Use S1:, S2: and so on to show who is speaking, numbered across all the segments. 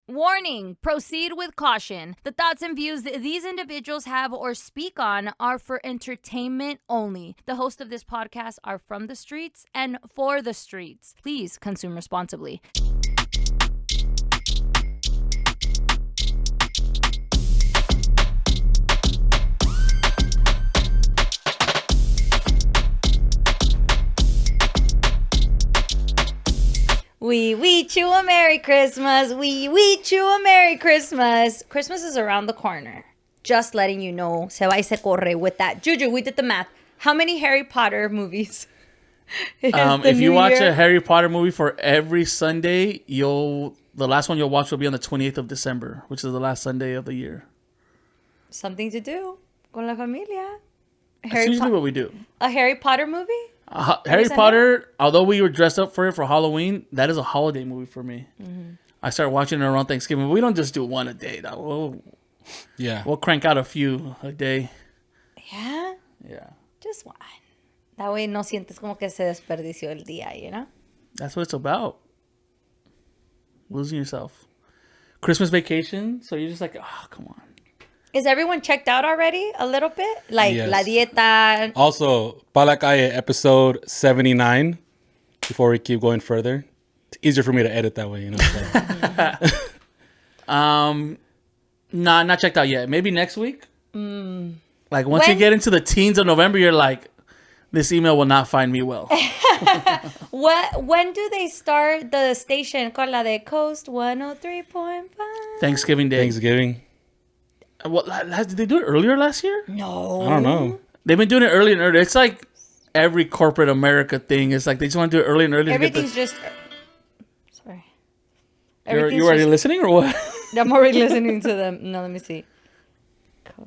S1: Warning, proceed with caution. The thoughts and views that these individuals have or speak on are for entertainment only. The hosts of this podcast are from the streets and for the streets. Please consume responsibly. We wish you a Merry Christmas. We wish you a Merry Christmas. Christmas is around the corner. Just letting you know. Se va y se corre with that. Juju, we did the math. How many Harry Potter movies?
S2: If you watch a Harry Potter movie for every Sunday, the last one you'll watch will be on the 28th of December, which is the last Sunday of the year.
S1: Something to do con la familia.
S2: That's usually what we do.
S1: A Harry Potter movie?
S2: Harry Potter, although we were dressed up for it for Halloween, that is a holiday movie for me. Mm-hmm. I started watching it around Thanksgiving. We don't just do one a day. We'll crank out a few a day.
S1: Yeah?
S2: Yeah.
S1: Just one. That way no sientes como que se desperdició el día, you know?
S2: That's what it's about. Losing yourself. Christmas vacation, so you're just like, oh, come on.
S1: Is everyone checked out already a little bit? Like
S3: yes.
S1: La Dieta.
S3: Also, Calle episode 79. Before we keep going further, it's easier for me to edit that way, you know.
S2: Nah, not checked out yet. Maybe next week. Like once you get into the teens of November, you're like, this email will not find me well.
S1: When do they start the station? Con la de Coast 103.5.
S2: Thanksgiving Day.
S3: Thanksgiving.
S2: What did they do it earlier last year?
S1: No,
S3: I don't know.
S2: They've been doing it early and early. It's like every corporate America thing. It's like they just want to do it early and early.
S1: Everything's just. Sorry.
S2: You already listening or what?
S1: I'm already listening to them. No, let me see. How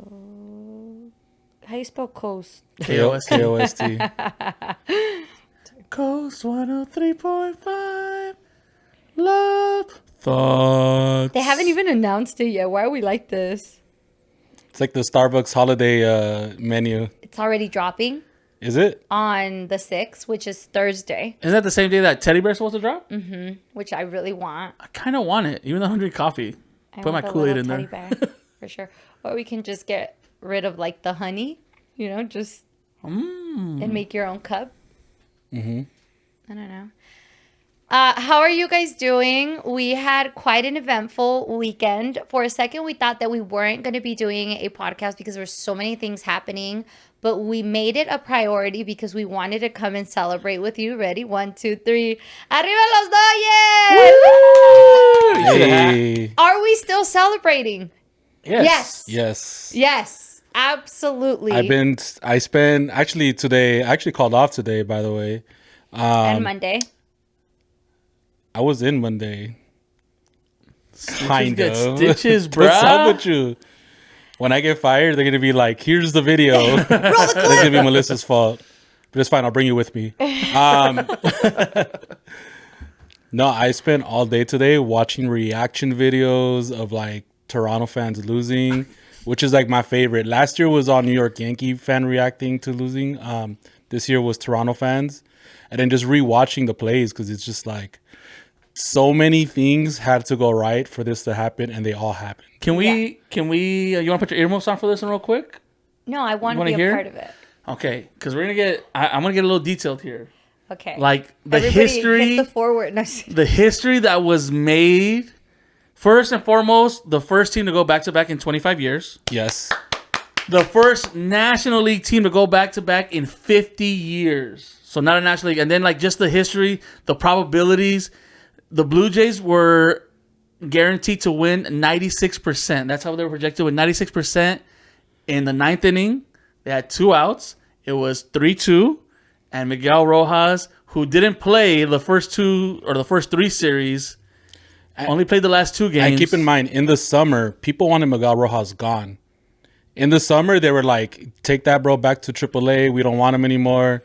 S1: do you spell coast?
S2: K-O-S-T.
S3: K-O-S-T.
S2: Coast 103.5. Love thoughts.
S1: They haven't even announced it yet. Why are we like this?
S3: It's like the Starbucks holiday menu.
S1: It's already dropping.
S3: Is it?
S1: On the 6th, which is Thursday.
S2: Isn't that the same day that Teddy Bear's supposed to drop?
S1: Mm-hmm. Which I really want.
S2: I kind of want it, even though I don't drink coffee. Put my Kool-Aid in there.
S1: Bear, for sure. Or we can just get rid of like the honey, you know, just and make your own cup.
S3: Mm-hmm.
S1: I don't know. How are you guys doing? We had quite an eventful weekend. For a second, we thought that we weren't going to be doing a podcast because there were so many things happening. But we made it a priority because we wanted to come and celebrate with you. Ready? 1, 2, 3. Arriba los Dodgers!
S3: Hey.
S1: Are we still celebrating?
S2: Yes.
S1: Yes. Absolutely.
S3: I spent actually today. I actually called off today, by the way.
S1: And Monday.
S3: I was in Monday.
S2: Kind of. Stitches, bro.
S3: What's up with you? When I get fired, they're going to be like, here's the video.
S1: Roll the clip.
S3: That's going to be Melissa's fault. But it's fine. I'll bring you with me. No, I spent all day today watching reaction videos of like Toronto fans losing, which is like my favorite. Last year was all New York Yankee fan reacting to losing. This year was Toronto fans. And then just rewatching the plays because it's just like so many things had to go right for this to happen, and they all happened.
S2: Can we, you want to put your earmuffs on for this one real quick?
S1: No, I want to be a part of it.
S2: Okay, because we're going to get, I'm going to get a little detailed here.
S1: Okay.
S2: Like the
S1: Everybody
S2: history,
S1: hit the forward. No.
S2: the history that was made. First and foremost, the first team to go back-to-back in 25 years.
S3: Yes.
S2: The first National League team to go back-to-back in 50 years. So not a National League. And then like just the history, the probabilities. The Blue Jays were guaranteed to win 96%. That's how they were projected to win 96% in the 9th inning. They had 2 outs. It was 3-2. And Miguel Rojas, who didn't play the first 2 or the first 3 series, only played the last 2 games.
S3: And keep in mind, in the summer, people wanted Miguel Rojas gone. In the summer, they were like, take that bro back to AAA. We don't want him anymore.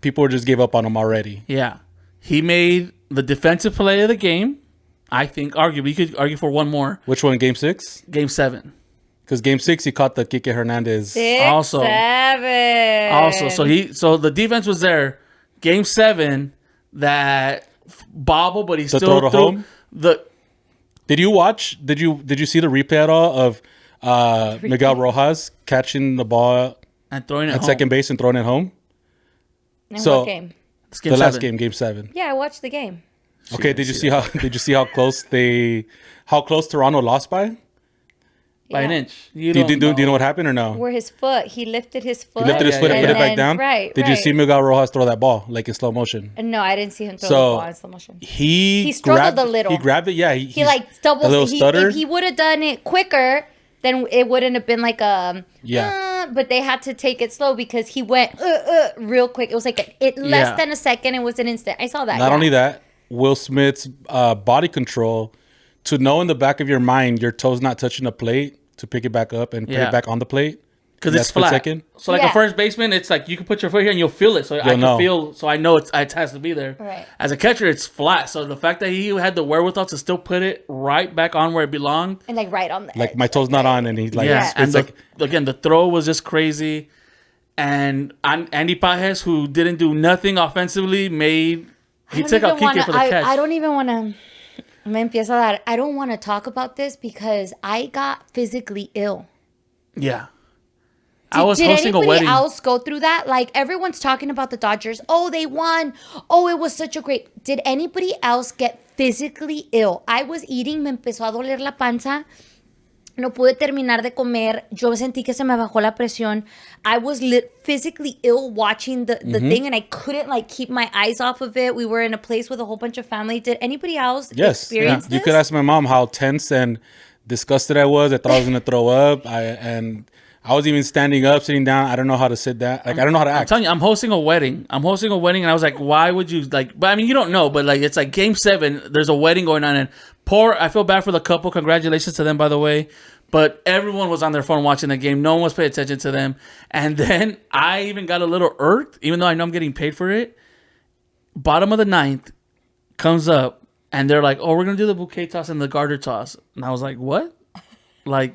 S3: People just gave up on him already.
S2: Yeah. He made the defensive play of the game. I think, arguably, you could argue for one more.
S3: Which one, Game 6?
S2: Game 7.
S3: Because Game 6, he caught the Kike Hernandez.
S1: 6-7.
S2: Also, so the defense was there. Game 7, that bobble, but he still threw
S3: home? Did you see the replay at all of Miguel Rojas catching the ball
S2: And throwing it
S3: at
S2: home.
S3: second base and throwing it home?
S1: In
S3: So-
S1: what game?
S2: It's game
S3: The last
S2: 7.
S3: game, Game 7.
S1: Yeah, I watched the game.
S3: Okay, did you see how close Toronto lost by?
S2: By an
S1: Yeah.
S2: inch.
S3: Do you know what happened or no?
S1: Where his foot, he lifted his foot.
S3: He lifted his foot and
S2: yeah,
S3: put it
S2: yeah.
S3: back down.
S1: Right.
S3: Did you see Miguel Rojas throw that ball like in slow motion?
S1: No, I didn't see him throw
S3: So,
S1: the ball in slow motion.
S3: He
S1: struggled a little.
S3: He grabbed it. Yeah,
S1: He like
S3: a
S1: double.
S3: little stutter.
S1: If he would have done it quicker, then it wouldn't have been like a.
S3: Yeah.
S1: But they had to take it slow because he went real quick. It was like less than a second. It was an instant. I saw that.
S3: Not only that, Will Smith's body control to know in the back of your mind your toes not touching the plate to pick it back up and put it back on the plate.
S2: Because it's
S3: That's per
S2: flat.
S3: second?
S2: So like
S1: Yeah.
S2: a first baseman, it's like you can put your foot here and you'll feel it. So I can
S3: know.
S2: feel. So I know it has to be there.
S1: Right.
S2: As a catcher, it's flat. So the fact that he had the wherewithal to still put it right back on where it belonged.
S1: And like right on the
S3: Like
S1: edge,
S3: my toe's not on, and he like
S2: Yeah,
S3: spins
S2: and
S3: like
S2: again, the throw was just crazy. And Andy Pajes, who didn't do nothing offensively, he took out Kike for the catch.
S1: I don't even want to. Me empiezo a dar. I don't want to talk about this because I got physically ill.
S2: Yeah. I was
S1: Did
S2: hosting a
S1: anybody
S2: wedding.
S1: else go through that? Like everyone's talking about the Dodgers. Oh, they won. Oh, it was such a great. Did anybody else get physically ill? I was eating, me empezó a doler la panza. No pude terminar de comer. Yo sentí que se me bajó la presión. I was physically ill watching the thing, and I couldn't like keep my eyes off of it. We were in a place with a whole bunch of family. Did anybody else experience this?
S3: You could ask my mom how tense and disgusted I was. I thought I was gonna throw up. I was even standing up, sitting down. I don't know how to sit down. Like I don't know how to
S2: I'm
S3: act.
S2: telling you, I'm hosting a wedding. And I was like, why would you like? But I mean, you don't know. But like, it's like Game 7. There's a wedding going on, and I feel bad for the couple. Congratulations to them, by the way. But everyone was on their phone watching the game. No one was paying attention to them. And then I even got a little irked, even though I know I'm getting paid for it. Bottom of the 9th comes up, and they're like, "Oh, we're gonna do the bouquet toss and the garter toss." And I was like, "What?" Like,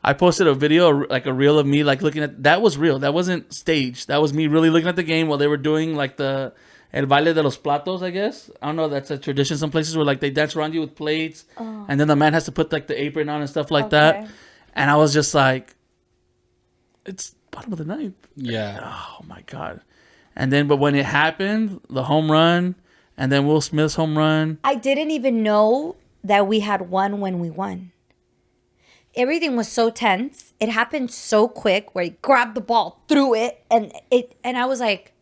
S2: I posted a video, like a reel of me, like looking at. That was real. That wasn't staged. That was me really looking at the game while they were doing like the el baile de los platos. I guess I don't know. That's a tradition. Some places where like they dance around you with plates, and then the man has to put like the apron on and stuff like that. And I was just like, "It's bottom of the 9th."
S3: Yeah.
S2: Oh my god. And then, but when it happened, the home run, and then Will Smith's home run.
S1: I didn't even know that we had won when we won. Everything was so tense. It happened so quick where he grabbed the ball, threw it, and I was like,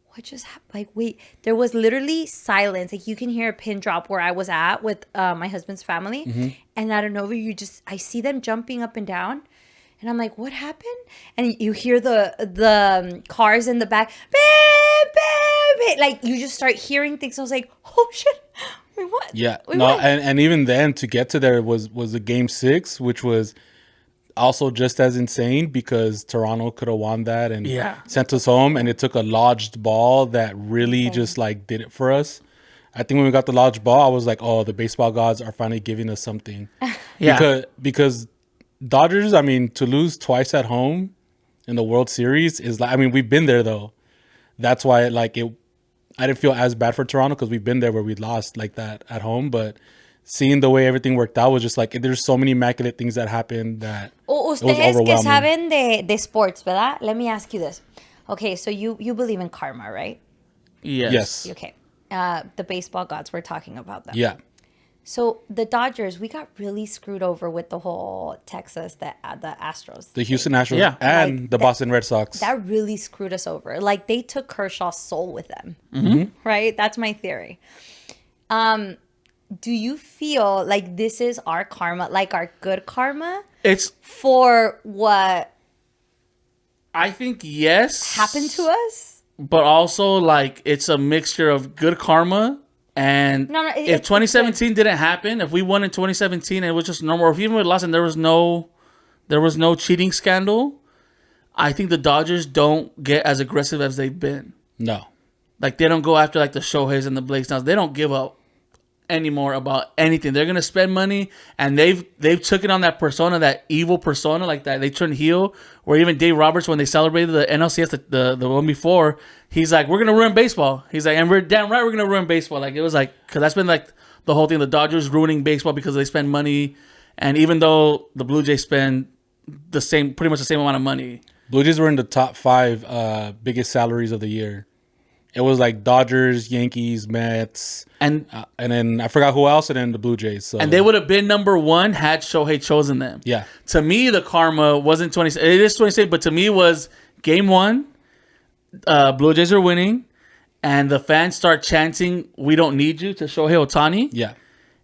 S1: what just happened? Like, wait, there was literally silence. Like you can hear a pin drop where I was at with my husband's family. And out of nowhere, I see them jumping up and down. And I'm like, what happened? And you hear the cars in the back. Beep, beep, beep. Like you just start hearing things. I was like, oh shit. We won.
S3: Yeah.
S1: We
S3: No,
S1: won.
S3: and even then to get to there was a Game 6, which was also just as insane because Toronto could have won that and sent us home, and it took a lodged ball that really just like did it for us. I think when we got the lodged ball, I was like, oh, the baseball gods are finally giving us something. Because Dodgers, I mean, to lose twice at home in the World Series is like, I mean, we've been there though. That's why I didn't feel as bad for Toronto because we've been there where we lost like that at home. But seeing the way everything worked out was just like, there's so many immaculate things that happened that
S1: Ustedes que saben de sports, ¿verdad? Let me ask you this. Okay, so you believe in karma, right?
S2: Yes.
S1: Okay. The baseball gods, we're talking about them.
S3: Yeah.
S1: So the Dodgers, we got really screwed over with the whole Texas, the Astros.
S3: The Houston Astros and
S1: Like
S3: the Boston Red Sox.
S1: That really screwed us over. Like they took Kershaw's soul with them. Right? That's my theory. Do you feel like this is our karma, like our good karma
S2: It's.
S1: for what
S2: I think yes.
S1: happened to us?
S2: But also like it's a mixture of good karma and if 2017 didn't happen, if we won in 2017 and it was just normal, or if even we lost and there was no cheating scandal, I think the Dodgers don't get as aggressive as they've been.
S3: No.
S2: Like they don't go after like the Shoheis and the Blakes now. They don't give up anymore about anything. They're gonna spend money, and they've taken on that persona, that evil persona, like that. They turned heel. Where even Dave Roberts, when they celebrated the NLCS, the one before, he's like, "We're gonna ruin baseball." He's like, "And we're damn right, we're gonna ruin baseball." Like it was like, because that's been like the whole thing. The Dodgers ruining baseball because they spend money, and even though the Blue Jays spend pretty much the same amount of money.
S3: Blue Jays were in the top 5 biggest salaries of the year. It was like Dodgers, Yankees, Mets, and then I forgot who else, and then the Blue Jays. So.
S2: And they would have been number 1 had Shohei chosen them.
S3: Yeah.
S2: To me, the karma wasn't 20. It is 26, but to me it was game 1. Blue Jays are winning, and the fans start chanting, "We don't need you" to Shohei Ohtani.
S3: Yeah.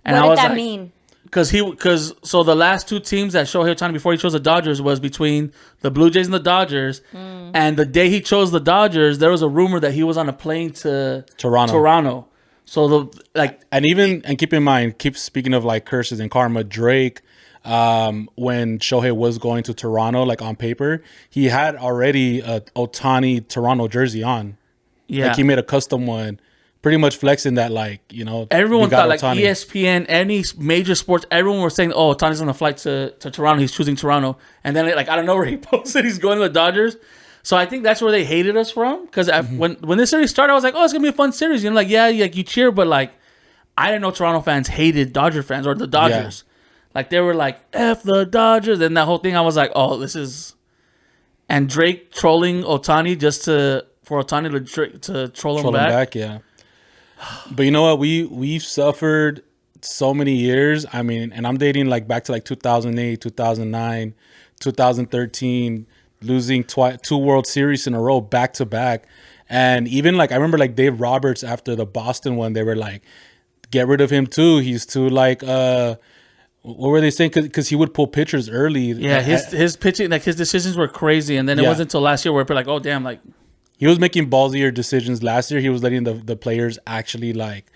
S2: And
S1: what did that mean?
S2: Because the last 2 teams that Shohei Ohtani before he chose the Dodgers was between the Blue Jays and the Dodgers. And the day he chose the Dodgers, there was a rumor that he was on a plane to Toronto. So
S3: and keep in mind, keep speaking of like curses and karma. Drake, when Shohei was going to Toronto, like on paper, he had already a Ohtani Toronto jersey on.
S2: Yeah,
S3: like he made a custom one. Pretty much flexing that, like, you know,
S2: everyone thought like
S3: Ohtani.
S2: ESPN, any major sports, everyone was saying, "Oh, Ohtani's on a flight to Toronto. He's choosing Toronto." And then, like, out of nowhere, he posted he's going to the Dodgers. So I think that's where they hated us from. Because when this series started, I was like, "Oh, it's gonna be a fun series." You know, like, yeah, like you cheer, but like, I didn't know Toronto fans hated Dodger fans or the Dodgers. Yeah. Like they were like, "F the Dodgers," and that whole thing. I was like, "Oh, this is," and Drake trolling Ohtani just for Ohtani to troll him back.
S3: Yeah. But you know what? We've suffered so many years. I mean, and I'm dating like back to like 2008, 2009, 2013, losing 2 World Series in a row back to back. And even like I remember like Dave Roberts after the Boston one, they were like, get rid of him too. He's too like what were they saying? Because he would pull pitchers early.
S2: Yeah, his pitching, like his decisions were crazy. And then it wasn't until last year where people were like, oh damn, like.
S3: He was making ballsier decisions last year. He was letting the players actually like,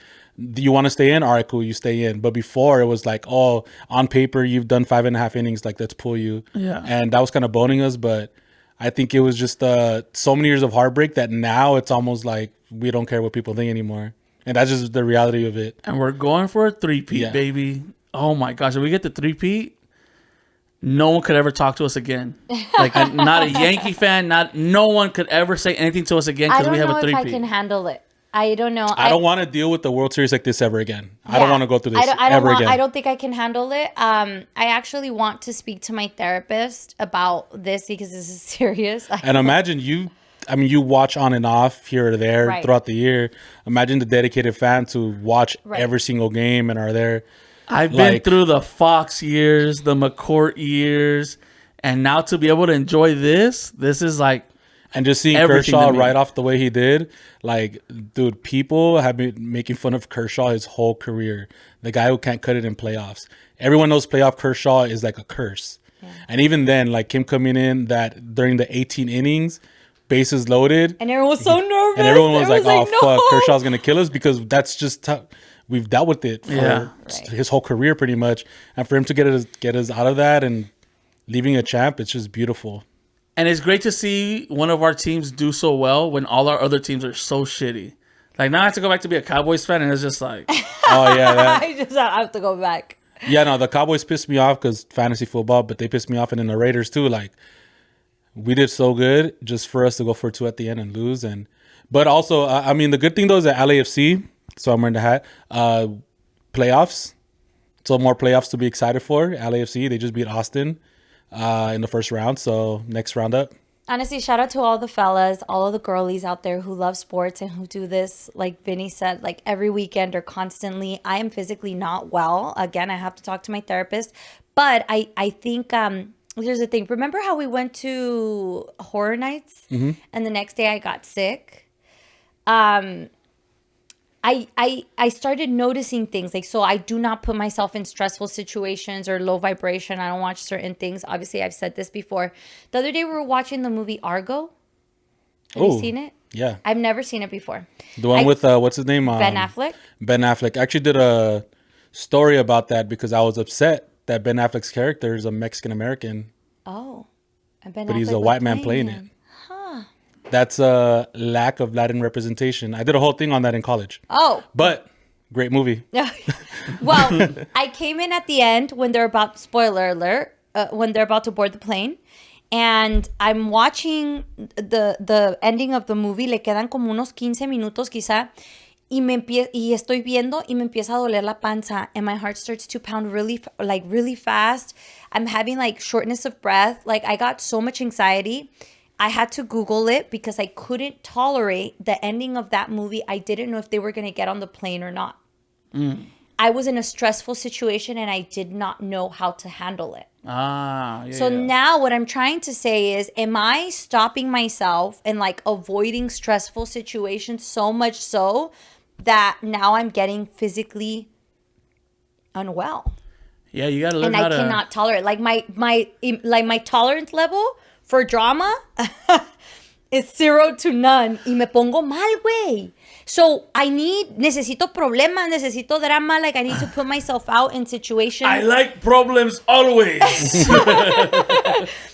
S3: do you want to stay in? All right, cool, you stay in. But before it was like, oh, on paper you've done 5.5 innings, like let's pull you.
S2: Yeah.
S3: And that was kind of boning us. But I think it was just so many years of heartbreak that now it's almost like we don't care what people think anymore. And that's just the reality of it.
S2: And we're going for a 3-peat, baby. Oh my gosh, if we get the 3-peat, no one could ever talk to us again. Like not a Yankee fan, no one could ever say anything to us again because we have a 3-peat.
S1: I don't know if I can handle it. I don't know.
S3: I don't want to deal with the World Series like this ever again. Yeah. I don't want to go through this ever again.
S1: I don't think I can handle it. I actually want to speak to my therapist about this because this is serious.
S3: And imagine you watch on and off here or there throughout the year. Imagine the dedicated fans who watch every single game and are there.
S2: I've been through the Fox years, the McCourt years, and now to be able to enjoy this is like,
S3: and just seeing Kershaw right off the way he did, like, dude, people have been making fun of Kershaw his whole career. The guy who can't cut it in playoffs. Everyone knows playoff Kershaw is like a curse. Yeah. And even then, like him coming in that during the 18 innings, bases loaded.
S1: And everyone was so nervous.
S3: And everyone was like, oh, fuck, Kershaw's going to kill us because that's just how we've dealt with it for his whole career pretty much. And for him to get us out of that and leaving a champ, it's just beautiful.
S2: And it's great to see one of our teams do so well when all our other teams are so shitty. Like, now I have to go back to be a Cowboys fan, and it's just like...
S3: oh, yeah.
S1: I have to go back.
S3: Yeah, no, the Cowboys pissed me off because fantasy football, but they pissed me off. And then the Raiders, too. Like, we did so good just for us to go for 2 at the end and lose. But also, I mean, the good thing, though, is that LAFC, so I'm wearing the hat, playoffs. So more playoffs to be excited for. LAFC, they just beat Austin in the first round. So next round up.
S1: Honestly, shout out to all the fellas, all of the girlies out there who love sports and who do this, like Vinny said, like every weekend or constantly. I am physically not well. Again, I have to talk to my therapist. But I think here's the thing. Remember how we went to Horror Nights and the next day I got sick? I started noticing things like, so I do not put myself in stressful situations or low vibration. I don't watch certain things. Obviously, I've said this before. The other day we were watching the movie Argo. Have you seen it?
S3: Yeah.
S1: I've never seen it before.
S3: The one with, what's his name?
S1: Ben Affleck.
S3: Ben Affleck. I actually did a story about that because I was upset that Ben Affleck's character is a Mexican-American.
S1: Oh.
S3: But he's a white man playing it. That's a lack of Latin representation. I did a whole thing on that in college.
S1: Oh.
S3: But great movie.
S1: Well, I came in at the end when they're about, spoiler alert, when they're about to board the plane. And I'm watching the ending of the movie. Le quedan como unos 15 minutos quizá. y estoy viendo y me empieza a doler la panza and my heart starts to pound really fast. I'm having like shortness of breath. Like I got so much anxiety. I had to Google it because I couldn't tolerate the ending of that movie. I didn't know if they were going to get on the plane or not. I was in a stressful situation and I did not know how to handle it. So now what I'm trying to say is, am I stopping myself and like avoiding stressful situations so much so that now I'm getting physically unwell?
S2: Yeah, you gotta learn
S1: how to... And I cannot tolerate. Like my tolerance level for drama is 0 to none. Y me pongo mal, güey. So necesito problemas, necesito drama. Like I need to put myself out in situations.
S2: I like problems always.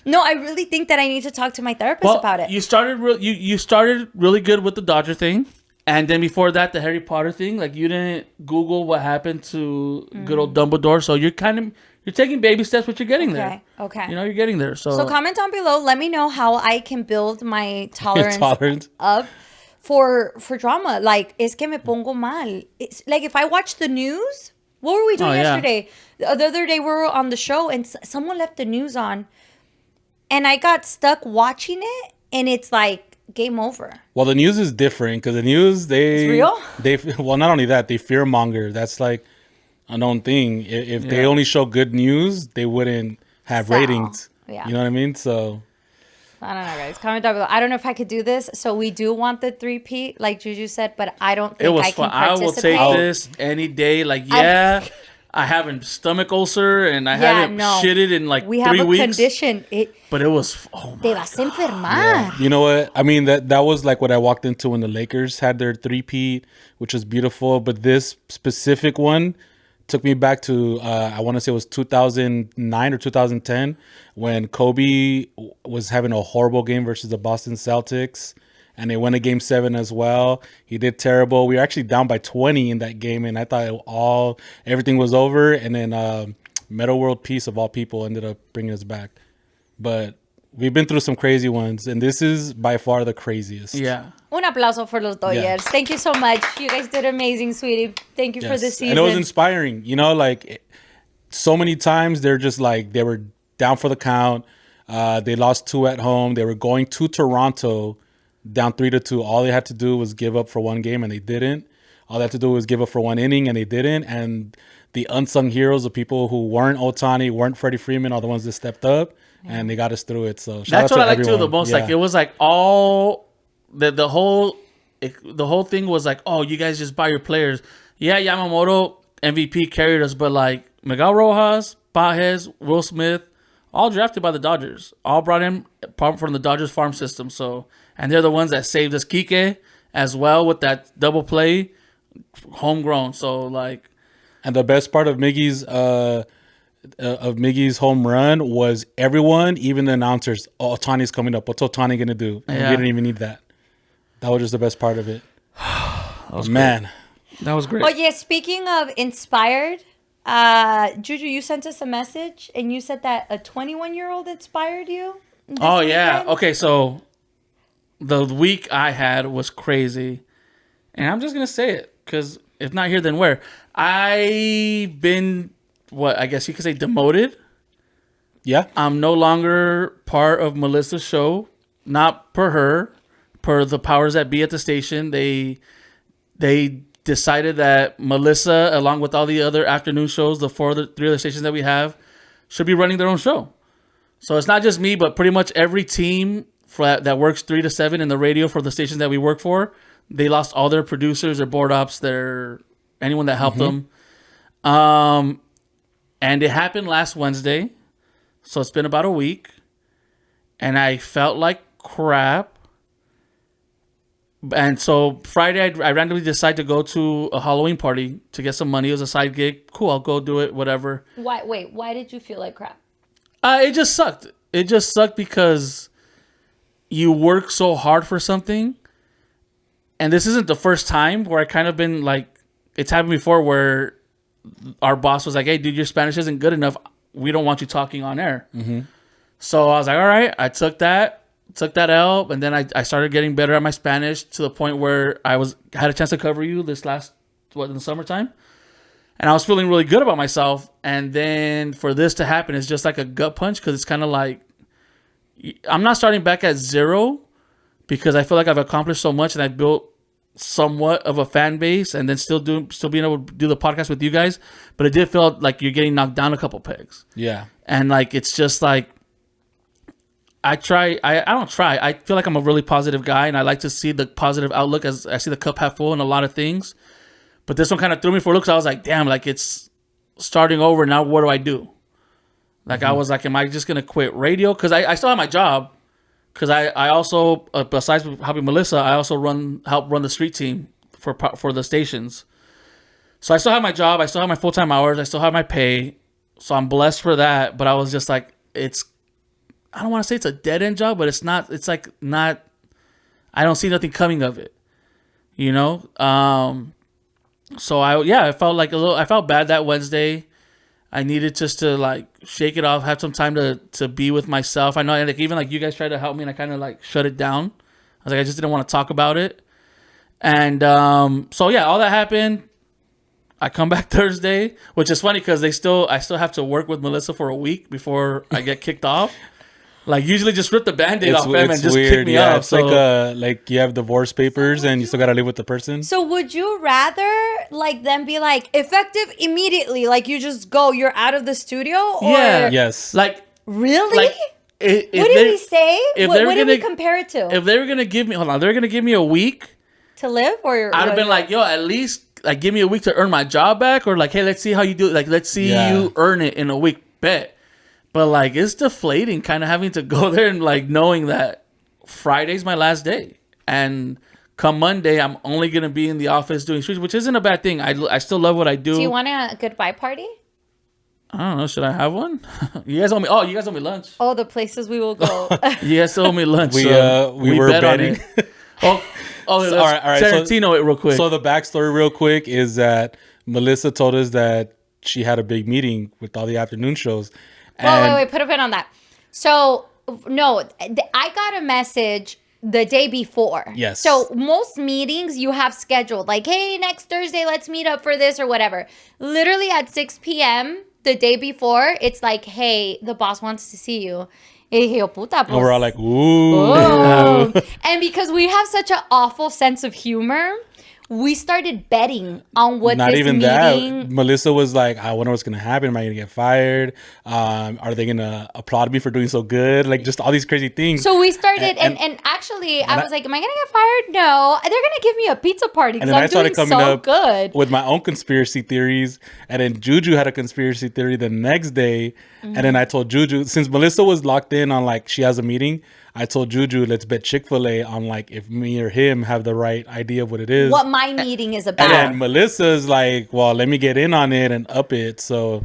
S1: No, I really think that I need to talk to my therapist about it.
S2: You started you started really good with the Dodger thing. And then before that, the Harry Potter thing. Like you didn't Google what happened to good old Dumbledore. So you're taking baby steps, but you're getting there.
S1: Okay.
S2: You know, you're getting there. So
S1: comment down below. Let me know how I can build my tolerance up for drama. Like, es que me pongo mal. It's like if I watch the news. What were we doing yesterday? The other day we were on the show and someone left the news on. And I got stuck watching it. And it's like game over.
S3: Well, the news is different because the news,
S1: it's real?
S3: Well, not only that, they fear monger. That's like a known thing. If they only show good news, they wouldn't have ratings. Yeah. You know what I mean? So
S1: I don't know, guys. Comment down below. I don't know if I could do this. So we do want the 3-peat, like Juju said, but I don't think I can participate.
S2: I will take this any day. Like, I have a stomach ulcer and I haven't shitted in like 3 weeks. We have a
S1: condition.
S2: But it was,
S1: te vas a enfermar.
S3: Yeah. You know what? I mean, that was like what I walked into when the Lakers had their 3-peat, which was beautiful. But this specific one took me back to, I want to say it was 2009 or 2010 when Kobe was having a horrible game versus the Boston Celtics. And they won a game 7 as well. He did terrible. We were actually down by 20 in that game. And I thought everything was over. And then Meta World Peace of all people ended up bringing us back. But we've been through some crazy ones. And this is by far the craziest.
S2: Yeah.
S1: Un aplauso for los Dodgers. Yeah. Thank you so much. You guys did amazing, sweetie. Thank you for this season.
S3: And it was inspiring. You know, like so many times they're just like, they were down for the count. They lost 2 at home. They were going to Toronto down 3-2. All they had to do was give up for 1 game, and they didn't. All they had to do was give up for 1 inning, and they didn't. And the unsung heroes of people who weren't Ohtani, weren't Freddie Freeman, are the ones that stepped up, and they got us through it. So
S2: that's what I like too the most. Yeah. Like it was like all the whole thing was like, oh, you guys just buy your players. Yeah, Yamamoto MVP carried us, but like Miguel Rojas, Pajes, Will Smith, all drafted by the Dodgers, all brought in from the Dodgers farm system. So. And they're the ones that saved us. Kike as well with that double play, homegrown. So like,
S3: and the best part of Miggy's home run was everyone, even the announcers. Oh, Ohtani's coming up. What's Ohtani gonna do? And we didn't even need that. That was just the best part of it. Man,
S2: that was great.
S1: Oh yeah, speaking of inspired, Juju, you sent us a message and you said that a 21-year-old inspired you.
S2: Oh yeah. Okay, so. The week I had was crazy. And I'm just going to say it. Because if not here, then where? I've been, I guess you could say demoted.
S3: Yeah.
S2: I'm no longer part of Melissa's show. Not per her. Per the powers that be at the station. They decided that Melissa, along with all the other afternoon shows, the 3 other stations that we have, should be running their own show. So it's not just me, but pretty much every team that works 3 to 7 in the radio for the stations that we work for. They lost all their producers, their board ops, anyone that helped them. And it happened last Wednesday. So it's been about a week. And I felt like crap. And so Friday, I randomly decided to go to a Halloween party to get some money. It was a side gig. Cool, I'll go do it, whatever.
S1: Why did you feel like crap?
S2: It just sucked. It just sucked because you work so hard for something, and this isn't the first time where I kind of been like, it's happened before where our boss was like, hey, dude, your Spanish isn't good enough. We don't want you talking on air. So I was like, all right. I took that took that L, and then I started getting better at my Spanish to the point where had a chance to cover you this last in the summertime, and I was feeling really good about myself. And then for this to happen is just like a gut punch, because it's kind of like I'm not starting back at zero, because I feel like I've accomplished so much and I built somewhat of a fan base, and then still being able to do the podcast with you guys. But it did feel like you're getting knocked down a couple pegs.
S3: Yeah,
S2: and like it's just like. I feel like I'm a really positive guy, and I like to see the positive outlook as I see the cup half full in a lot of things. But this one kind of threw me for a look. So I was like, damn, like it's starting over now. What do I do? Like I was like, am I just going to quit radio? Because I still have my job. Because I also, besides helping Melissa, I also help run the street team for the stations. So I still have my job. I still have my full-time hours. I still have my pay. So I'm blessed for that. But I was just like, I don't want to say it's a dead end job, but it's not. It's like not. I don't see nothing coming of it, you know. So I felt like I felt bad that Wednesday. I needed just to like shake it off, have some time to be with myself. I know, like even like you guys tried to help me, and I kind of like shut it down. I was like, I just didn't want to talk about it. And so yeah, all that happened. I come back Thursday, which is funny because I still have to work with Melissa for a week before I get kicked off. Like usually just rip the Band-Aid off them and just kick me off.
S3: It's like you have divorce papers and you still gotta live with the person.
S1: So would you rather like them be like effective immediately, like you just go, you're out of the studio? Or
S2: Yeah.
S3: Yes.
S2: Like
S1: really?
S2: Like,
S1: what did we say? What did we compare it to?
S2: If they were gonna give me a week
S1: To live, or
S2: I'd have been like, yo, at least like give me a week to earn my job back, or like, hey, let's see how you do it. Like, let's see you earn it in a week. Bet. But like, it's deflating kind of having to go there and like knowing that Friday's my last day, and come Monday I'm only gonna be in the office doing streets, which isn't a bad thing. I still love what I do.
S1: Do you want a goodbye party?
S2: I don't know. Should I have one? You guys owe me. Oh, you guys owe me lunch.
S1: Oh, the places we will go.
S2: You guys owe me lunch.
S3: We were
S2: bet on
S3: betting.
S2: it. Oh,
S3: all right.
S2: Tarantino, it real quick.
S3: So the backstory, real quick, is that Melissa told us that she had a big meeting with all the afternoon shows.
S1: Wait, put a pin on that. So, no, I got a message the day before.
S3: Yes.
S1: So, most meetings you have scheduled, like, hey, next Thursday, let's meet up for this or whatever. Literally at 6 p.m. the day before, it's like, hey, the boss wants to see you. And
S3: we're all like, ooh.
S1: And because we have such an awful sense of humor, we started betting on what
S3: Not
S1: this
S3: even
S1: meeting...
S3: that. Melissa was like, I wonder what's going to happen. Am I going to get fired? Are they going to applaud me for doing so good? Like, just all these crazy things.
S1: So we started, and actually, I was like, am I going to get fired? No. They're going to give me a pizza party because I'm doing so good.
S3: With my own conspiracy theories. And then Juju had a conspiracy theory the next day. Mm-hmm. And then I told Juju, since Melissa was locked in on, like, she has a meeting, I told Juju, let's bet Chick-fil-A on, like, if me or him have the right idea of what it is.
S1: What my meeting is about.
S3: And then Melissa's like, well, let me get in on it and up it. So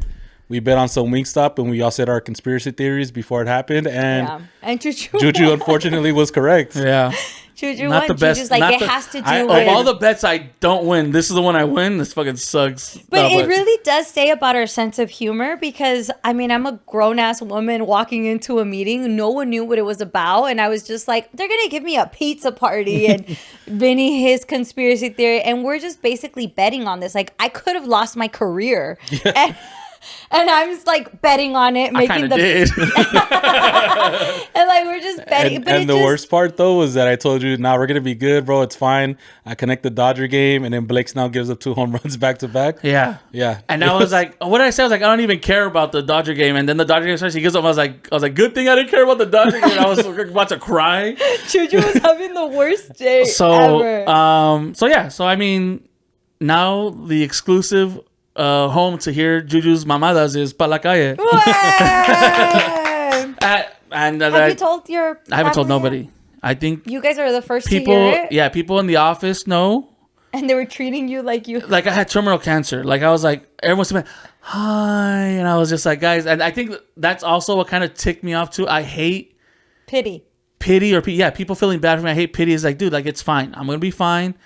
S3: we bet on some Wingstop, and we all said our conspiracy theories before it happened. And Juju unfortunately was correct.
S2: Yeah.
S1: Juju not won. The best. Juju's like, it has to do with...
S2: Of all the bets I don't win, this is the one I win. This fucking sucks.
S1: But it really does say about our sense of humor, because, I mean, I'm a grown-ass woman walking into a meeting. No one knew what it was about. And I was just like, they're going to give me a pizza party. And Vinny, his conspiracy theory. And we're just basically betting on this. Like, I could have lost my career. And I'm just like betting on it, making
S2: did.
S1: And like we're just betting.
S3: And the worst part though was that I told you, nah, we're gonna be good, bro. It's fine. I connect the Dodger game, and then Blake Snell gives up 2 home runs back to back.
S2: Yeah. And I was like, what did I say? I was like, I don't even care about the Dodger game. And then the Dodger game starts. He gives up. I was like, good thing I didn't care about the Dodger game. I was about to cry.
S1: Juju was having the worst day ever.
S2: So I mean, now the exclusive home to hear Juju's mamadas is Pa La Calle. Have
S1: you told your
S2: I haven't told nobody. I think
S1: you guys are the first
S2: people,
S1: to hear it.
S2: Yeah, people in the office know.
S1: And they were treating you like you...
S2: Like I had terminal cancer. Like I was like, everyone's been, hi. And I was just like, guys. And I think that's also what kind of ticked me off too. I hate...
S1: Pity
S2: people feeling bad for me. I hate pity. It's like, dude, like it's fine. I'm going to be fine.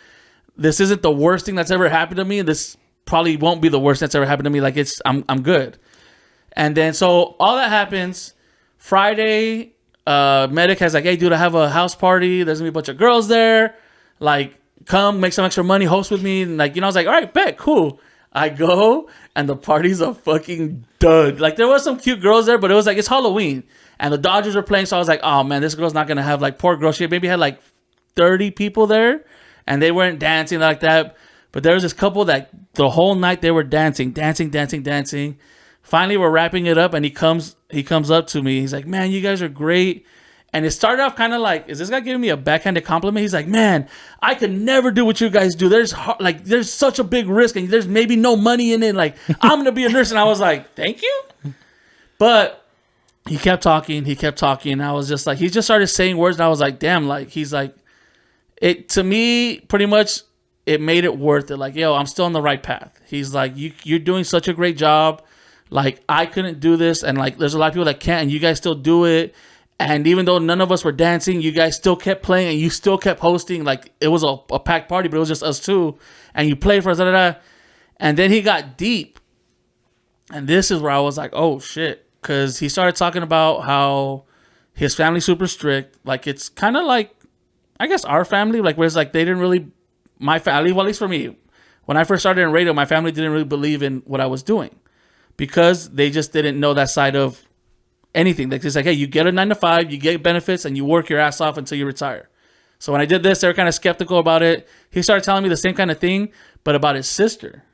S2: This isn't the worst thing that's ever happened to me. This probably won't be the worst that's ever happened to me. Like I'm good. And then so all that happens Friday. Medic has like, hey, dude, I have a house party. There's gonna be a bunch of girls there. Like, come make some extra money, host with me. And like, I was like, all right, bet, cool. I go, and the party's a fucking dud. Like, there was some cute girls there, but it was like, it's Halloween. And the Dodgers were playing, so I was like, oh, man, this girl's not going to have, like, poor girl. She maybe had, like, 30 people there, and they weren't dancing like that. But there was this couple that the whole night they were dancing. Finally, we're wrapping it up, and he comes up to me. He's like, man, you guys are great. And it started off kind of like, is this guy giving me a backhanded compliment? He's like, man, I could never do what you guys do. There's such a big risk, and there's maybe no money in it. Like, I'm going to be a nurse. And I was like, thank you. But he kept talking. And I was just like, he just started saying words. And I was like, damn, like, he's like, it to me, pretty much, it made it worth it. Like, yo, I'm still on the right path. He's like, you're doing such a great job. Like, I couldn't do this. And like, there's a lot of people that can't, and you guys still do it. And even though none of us were dancing, you guys still kept playing and you still kept hosting. Like, it was a packed party, but it was just us two. And you played for us, And then he got deep. And this is where I was like, oh, shit. Because he started talking about how his family's super strict. Like, it's kind of like, I guess, our family. Like, where it's like they didn't really, my family, well, at least for me, when I first started in radio, my family didn't really believe in what I was doing. Because they just didn't know that side of anything. It's like, hey, you get a 9-to-5, you get benefits, and you work your ass off until you retire. So when I did this, they were kind of skeptical about it. He started telling me the same kind of thing, but about his sister.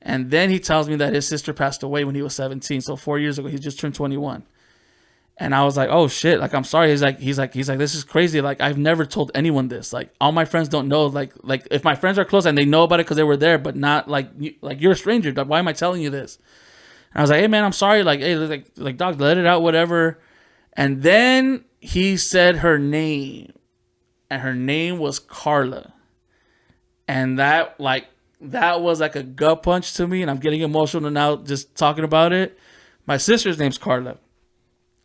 S2: And then he tells me that his sister passed away when he was 17. So 4 years ago, he just turned 21. And I was like, oh shit, like, I'm sorry. He's like, this is crazy. Like, I've never told anyone this. Like, all my friends don't know. Like if my friends are close and they know about it because they were there, but not like you're a stranger. Like, why am I telling you this? And I was like, hey, man, I'm sorry. Like, hey, like, dog, let it out, whatever. And then he said her name. And her name was Carla. And that was like a gut punch to me. And I'm getting emotional now just talking about it. My sister's name's Carla.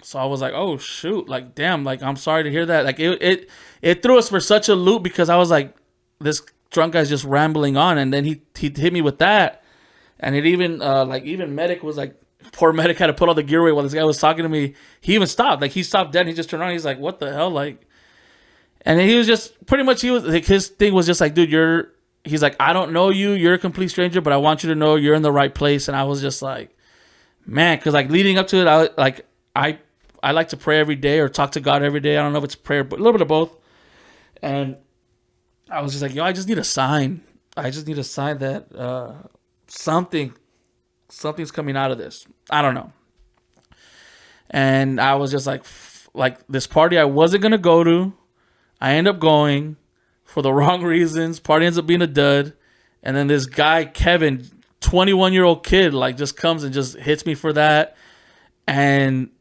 S2: So I was like, oh, shoot. Like, damn. Like, I'm sorry to hear that. Like, it threw us for such a loop because I was like, this drunk guy's just rambling on. And then he hit me with that. And it even, even Medic was like, poor Medic had to put all the gear away while this guy was talking to me. He even stopped. Like, he stopped dead. And he just turned around. He's like, what the hell? Like, and then he was just, pretty much, his thing was just like, dude, he's like, I don't know you. You're a complete stranger, but I want you to know you're in the right place. And I was just like, man, because like leading up to it, I like to pray every day or talk to God every day. I don't know if it's prayer, but a little bit of both. And I was just like, yo, I just need a sign. I just need a sign that, something's coming out of this. I don't know. And I was just like this party I wasn't going to go to. I end up going for the wrong reasons. Party ends up being a dud. And then this guy, Kevin, 21-year-old kid, like just comes and just hits me for that. And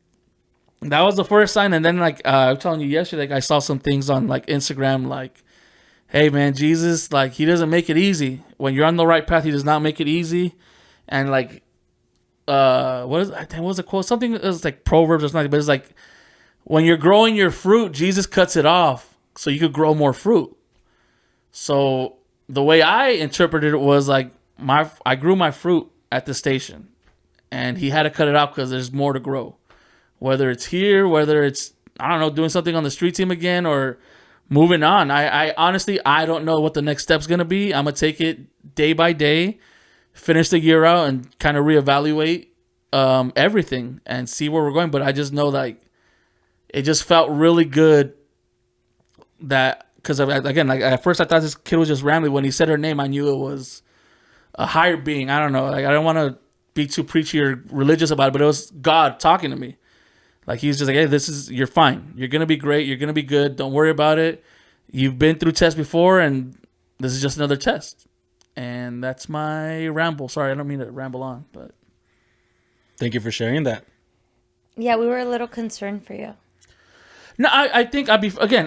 S2: that was the first sign. And then like, I was telling you yesterday, like, I saw some things on like Instagram, like, hey man, Jesus, like, he doesn't make it easy. When you're on the right path, he does not make it easy. And like, what was the quote? Something that was like Proverbs or something, but it's like, when you're growing your fruit, Jesus cuts it off so you could grow more fruit. So the way I interpreted it was like, I grew my fruit at the station, and he had to cut it off because there's more to grow. Whether it's here, whether it's, I don't know, doing something on the street team again or moving on. I honestly, I don't know what the next step's going to be. I'm going to take it day by day, finish the year out, and kind of reevaluate everything and see where we're going. But I just know, like, it just felt really good that, because again, like, at first I thought this kid was just rambling. When he said her name, I knew it was a higher being. I don't know. Like, I don't want to be too preachy or religious about it, but it was God talking to me. Like, he's just like, hey, you're fine. You're going to be great. You're going to be good. Don't worry about it. You've been through tests before, and this is just another test. And that's my ramble. Sorry, I don't mean to ramble on, but.
S3: Thank you for sharing that.
S1: Yeah, we were a little concerned for you.
S2: No, I think I'd be, again,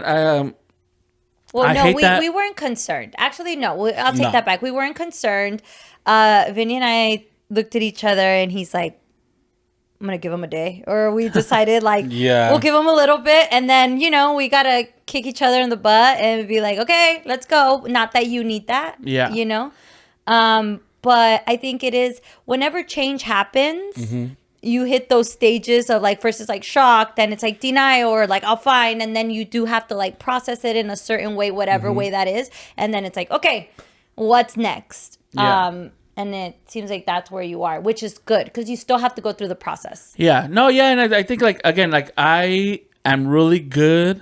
S1: well, no, we weren't concerned. Actually, no, I'll take that back. We weren't concerned. Vinny and I looked at each other, and he's like, I'm going to give him a day. Or we decided, like, we'll give him a little bit. And then, we got to kick each other in the butt and be like, okay, let's go. Not that you need that. Yeah. But I think it is, whenever change happens, you hit those stages of like first it's like shock, then it's like denial or like I'll fine, and then you do have to like process it in a certain way, whatever way that is, and then it's like, okay, what's next?
S2: Yeah.
S1: And it seems like that's where you are, which is good because you still have to go through the process.
S2: Yeah. No, yeah. And I think, like, again, like, I am really good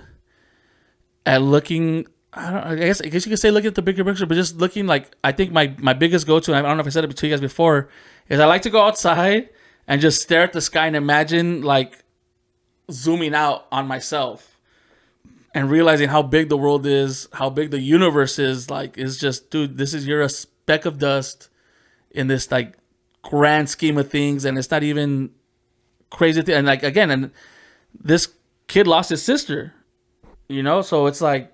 S2: at looking. I guess you could say looking at the bigger picture, but just looking, like, I think my biggest go-to, and I don't know if I said it to you guys before, is I like to go outside and just stare at the sky and imagine, like, zooming out on myself and realizing how big the world is, how big the universe is. Like, it's just, dude, you're a speck of dust in this like grand scheme of things, and it's not even crazy thing. And like, again, and this kid lost his sister, so it's like,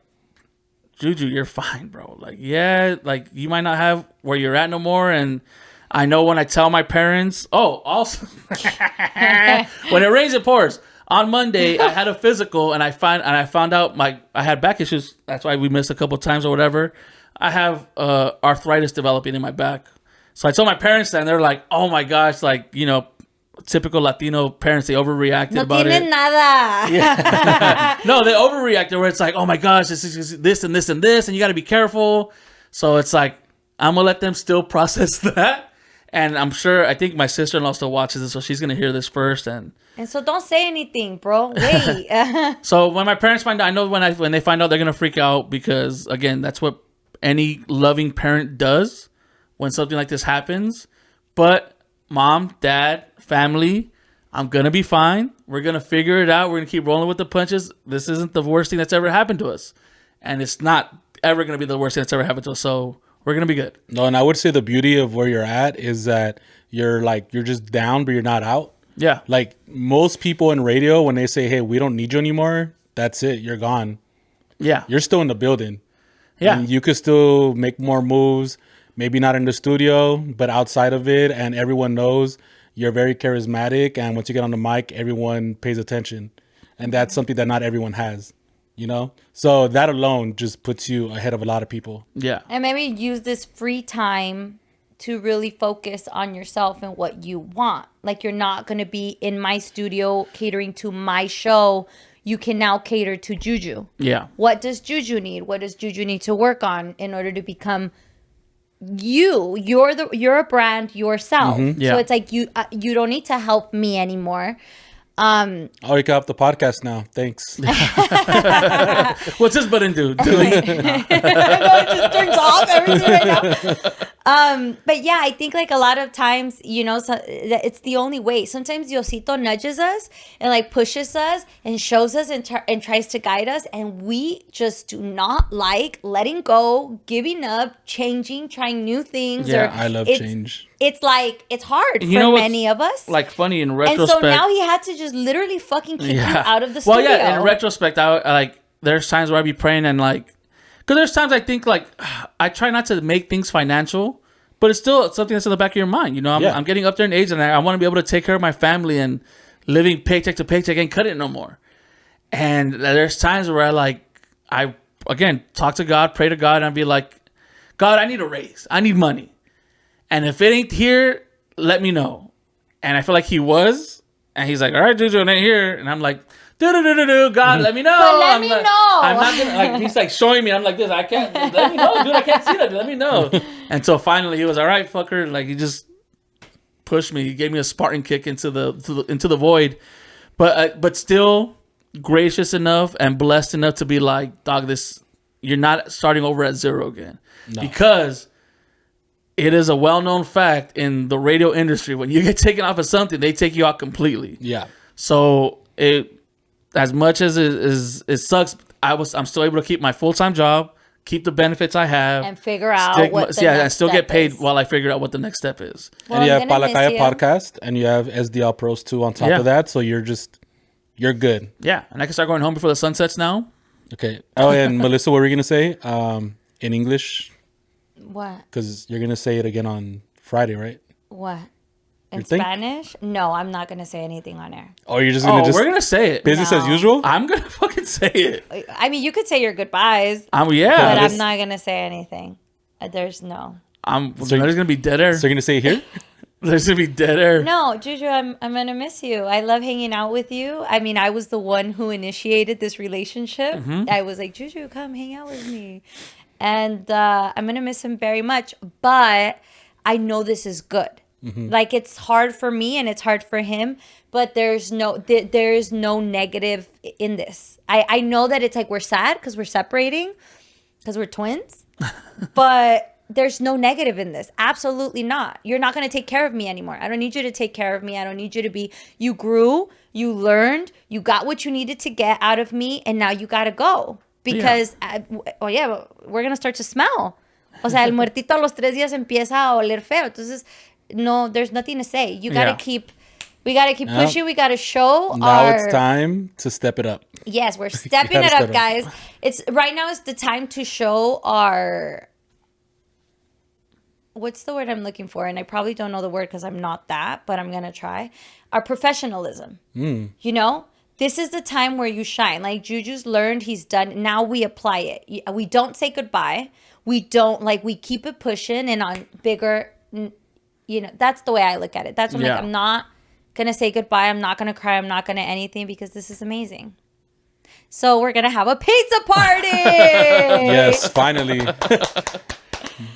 S2: Juju, you're fine, bro. Like, yeah, like you might not have where you're at no more. And I know when I tell my parents, also when it rains it pours. On Monday I had a physical, and I found out I had back issues. That's why we missed a couple times or whatever. I have arthritis developing in my back. So I told my parents that, and they're like, "Oh my gosh!" Like, typical Latino parents, they overreacted about it.
S1: Nada.
S2: Yeah. No, they overreacted where it's like, "Oh my gosh, this is this and this and this, and you got to be careful." So it's like, I'm gonna let them still process that, and I think my sister-in-law still watches this, so she's gonna hear this first, and
S1: so don't say anything, bro. Wait.
S2: So when my parents find out, I know when they find out, they're gonna freak out because, again, that's what any loving parent does when something like this happens. But mom, dad, family, I'm going to be fine. We're going to figure it out. We're going to keep rolling with the punches. This isn't the worst thing that's ever happened to us. And it's not ever going to be the worst thing that's ever happened to us. So we're going to be good.
S3: No, and I would say the beauty of where you're at is that you're just down, but you're not out.
S2: Yeah.
S3: Like most people in radio, when they say, hey, we don't need you anymore, that's it. You're gone.
S2: Yeah.
S3: You're still in the building.
S2: Yeah.
S3: And you could still make more moves. Maybe not in the studio, but outside of it. And everyone knows you're very charismatic. And once you get on the mic, everyone pays attention. And that's something that not everyone has, So that alone just puts you ahead of a lot of people.
S2: Yeah.
S1: And maybe use this free time to really focus on yourself and what you want. Like, you're not going to be in my studio catering to my show. You can now cater to Juju.
S2: Yeah.
S1: What does Juju need? What does Juju need to work on in order to become you're a brand yourself.
S2: Mm-hmm. Yeah.
S1: So it's like you don't need to help me anymore.
S3: Oh, you can have the podcast now. Thanks.
S2: What's this button do?
S1: It just turns off everything right now. But yeah, I think like a lot of times, it's the only way. Sometimes Diosito nudges us and like pushes us and shows us and tries to guide us, and we just do not like letting go, giving up, changing, trying new things.
S3: Yeah, I love change.
S1: It's like, it's hard for many of us.
S2: Like, funny in retrospect.
S1: And so now he had to just literally fucking kick you out of the studio.
S2: Well, yeah, in retrospect, I like, there's times where I be praying and like, because there's times I think like, I try not to make things financial, but it's still something that's in the back of your mind. I'm getting up there in age, and I want to be able to take care of my family, and living paycheck to paycheck ain't cut it no more. And there's times where I again, talk to God, pray to God, and I'd be like, God, I need a raise. I need money. And if it ain't here, let me know. And I feel like he was. And he's like, all right, Juju, it ain't here. And I'm like, God, let me know.
S1: But let me know.
S2: I'm not gonna, like, he's like showing me. I'm like this. I can't. Let me know, dude. I can't see that. Let me know. And so finally, he was all right, fucker. Like, he just pushed me. He gave me a Spartan kick into the void. But still gracious enough and blessed enough to be like, dog, you're not starting over at zero again. No. Because it is a well-known fact in the radio industry, when you get taken off of something, they take you out completely. Yeah. So as much as it sucks, I'm still able to keep my full-time job, keep the benefits I have,
S1: and figure out and
S2: still get paid while I figure out what the next step is.
S3: Well, and you have Palacaya podcast, and you have SDL Pros 2 on top of that, so you're good.
S2: Yeah, and I can start going home before the sun sets now.
S3: Okay. Oh, and Melissa, what were you gonna say? In English.
S1: What?
S3: Because you're gonna say it again on Friday, right?
S1: What? In Spanish? No, I'm not gonna say anything on air.
S3: Oh, you're just gonna
S2: we're gonna say it.
S3: Business as usual?
S2: I'm gonna fucking say it.
S1: I mean, you could say your goodbyes.
S2: Yeah.
S1: But I'm not gonna say anything. There's no.
S2: There's gonna be dead air.
S3: So you're gonna say it here?
S2: There's gonna be dead air.
S1: No, Juju, I'm gonna miss you. I love hanging out with you. I mean, I was the one who initiated this relationship.
S2: Mm-hmm.
S1: I was like, Juju, come hang out with me, and I'm gonna miss him very much. But I know this is good. Like, it's hard for me and it's hard for him, but there's no negative in this. I know that it's like we're sad because we're separating because we're twins, but there's no negative in this. Absolutely not. You're not going to take care of me anymore. I don't need you to take care of me. I don't need you to be, you grew, you learned, you got what you needed to get out of me, and now you got to go. Because, we're going to start to smell. O sea, el muertito a los 3 días empieza a oler feo. Entonces, no, there's nothing to say. You got to keep, we got to keep pushing. We got to show
S3: now it's time to step it up.
S1: Yes, we're stepping it up, guys. It's right now is the time to show our, what's the word I'm looking for? And I probably don't know the word because I'm not that, but I'm going to try. Our professionalism. You know, this is the time where you shine. Like Juju's learned, he's done. Now we apply it. We don't say goodbye. We don't, like, we keep it pushing and on bigger, you know, that's the way I look at it. That's what I'm like, I'm not going to say goodbye. I'm not going to cry. I'm not going to anything because this is amazing. So we're going to have a pizza party.
S3: Yes, finally.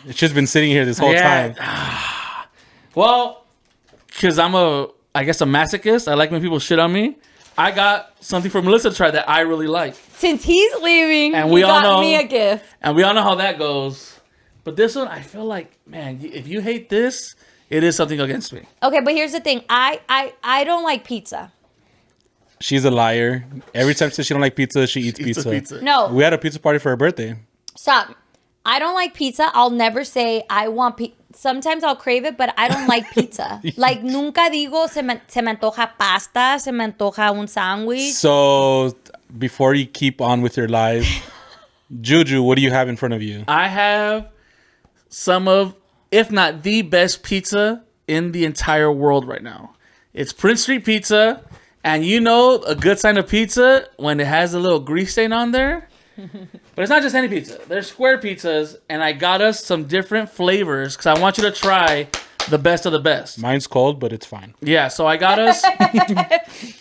S3: It's just been sitting here this whole time.
S2: Well, because I'm I guess a masochist. I like when people shit on me. I got something for Melissa to try that I really like.
S1: Since he's leaving,
S2: and
S1: he got me a gift.
S2: And we all know how that goes. But this one, I feel like, man, if you hate this, it is something against me.
S1: Okay, but here's the thing. I don't like pizza.
S3: She's a liar. Every time she says she don't like pizza, she eats pizza.
S1: No.
S3: We had a pizza party for her birthday.
S1: Stop. I don't like pizza. I'll never say I want pizza. Sometimes I'll crave it, but I don't like pizza. Like, nunca digo se me antoja pasta, se me antoja un sándwich.
S3: So, before you keep on with your live, Juju, what do you have in front of you?
S2: I have some of, if not the best pizza in the entire world right now. It's Prince Street Pizza. And you know a good sign of pizza when it has a little grease stain on there. But it's not just any pizza. There's square pizzas, and I got us some different flavors because I want you to try the best of the best.
S3: Mine's cold, but it's fine.
S2: Yeah, so I got us.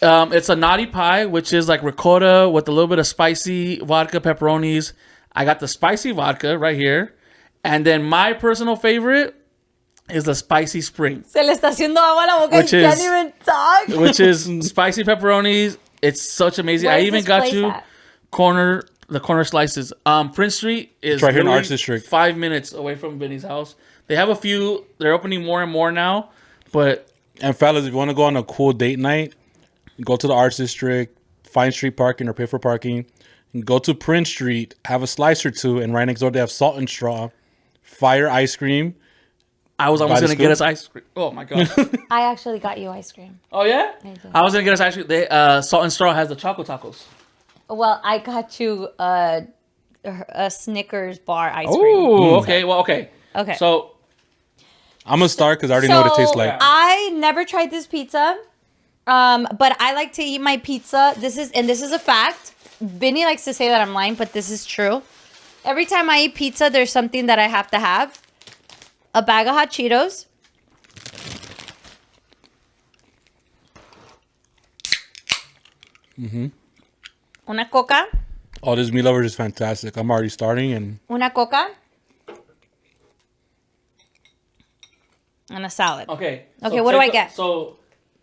S2: It's a naughty pie, which is like ricotta with a little bit of spicy vodka, pepperonis. I got the spicy vodka right here. And then my personal favorite is the spicy spring.
S1: Se le está haciendo agua a la boca. Which can't even talk.
S2: Which is spicy pepperonis. It's such amazing.
S1: Where
S2: I even got you
S1: at?
S2: the corner slices. Prince Street is
S3: it's right here in Arts District.
S2: 5 minutes away from Vinny's house. They have a few. They're opening more and more now.
S3: And fellas, if you want to go on a cool date night, go to the Arts District, find street parking or pay for parking. And go to Prince Street, have a slice or two, and right next door they have Salt and Straw, fire ice cream.
S2: I was almost going to get us ice cream. Oh, my God.
S1: I actually got you ice cream.
S2: Oh, yeah? I was going to get us ice cream. Salt and Straw has the Choco Tacos.
S1: Well, I got you a Snickers bar ice cream.
S2: Oh, okay. Well, okay.
S1: Okay.
S2: So,
S3: I'm going to start because I already know what it tastes like.
S1: I never tried this pizza, but I like to eat my pizza. This is a fact. Vinny likes to say that I'm lying, but this is true. Every time I eat pizza, there's something that I have to have. A bag of hot Cheetos. Una Coca.
S3: Oh, this meat lover is fantastic. I'm already starting. And
S1: Una Coca. And a salad.
S2: okay.
S1: Okay, what do I get?
S2: So,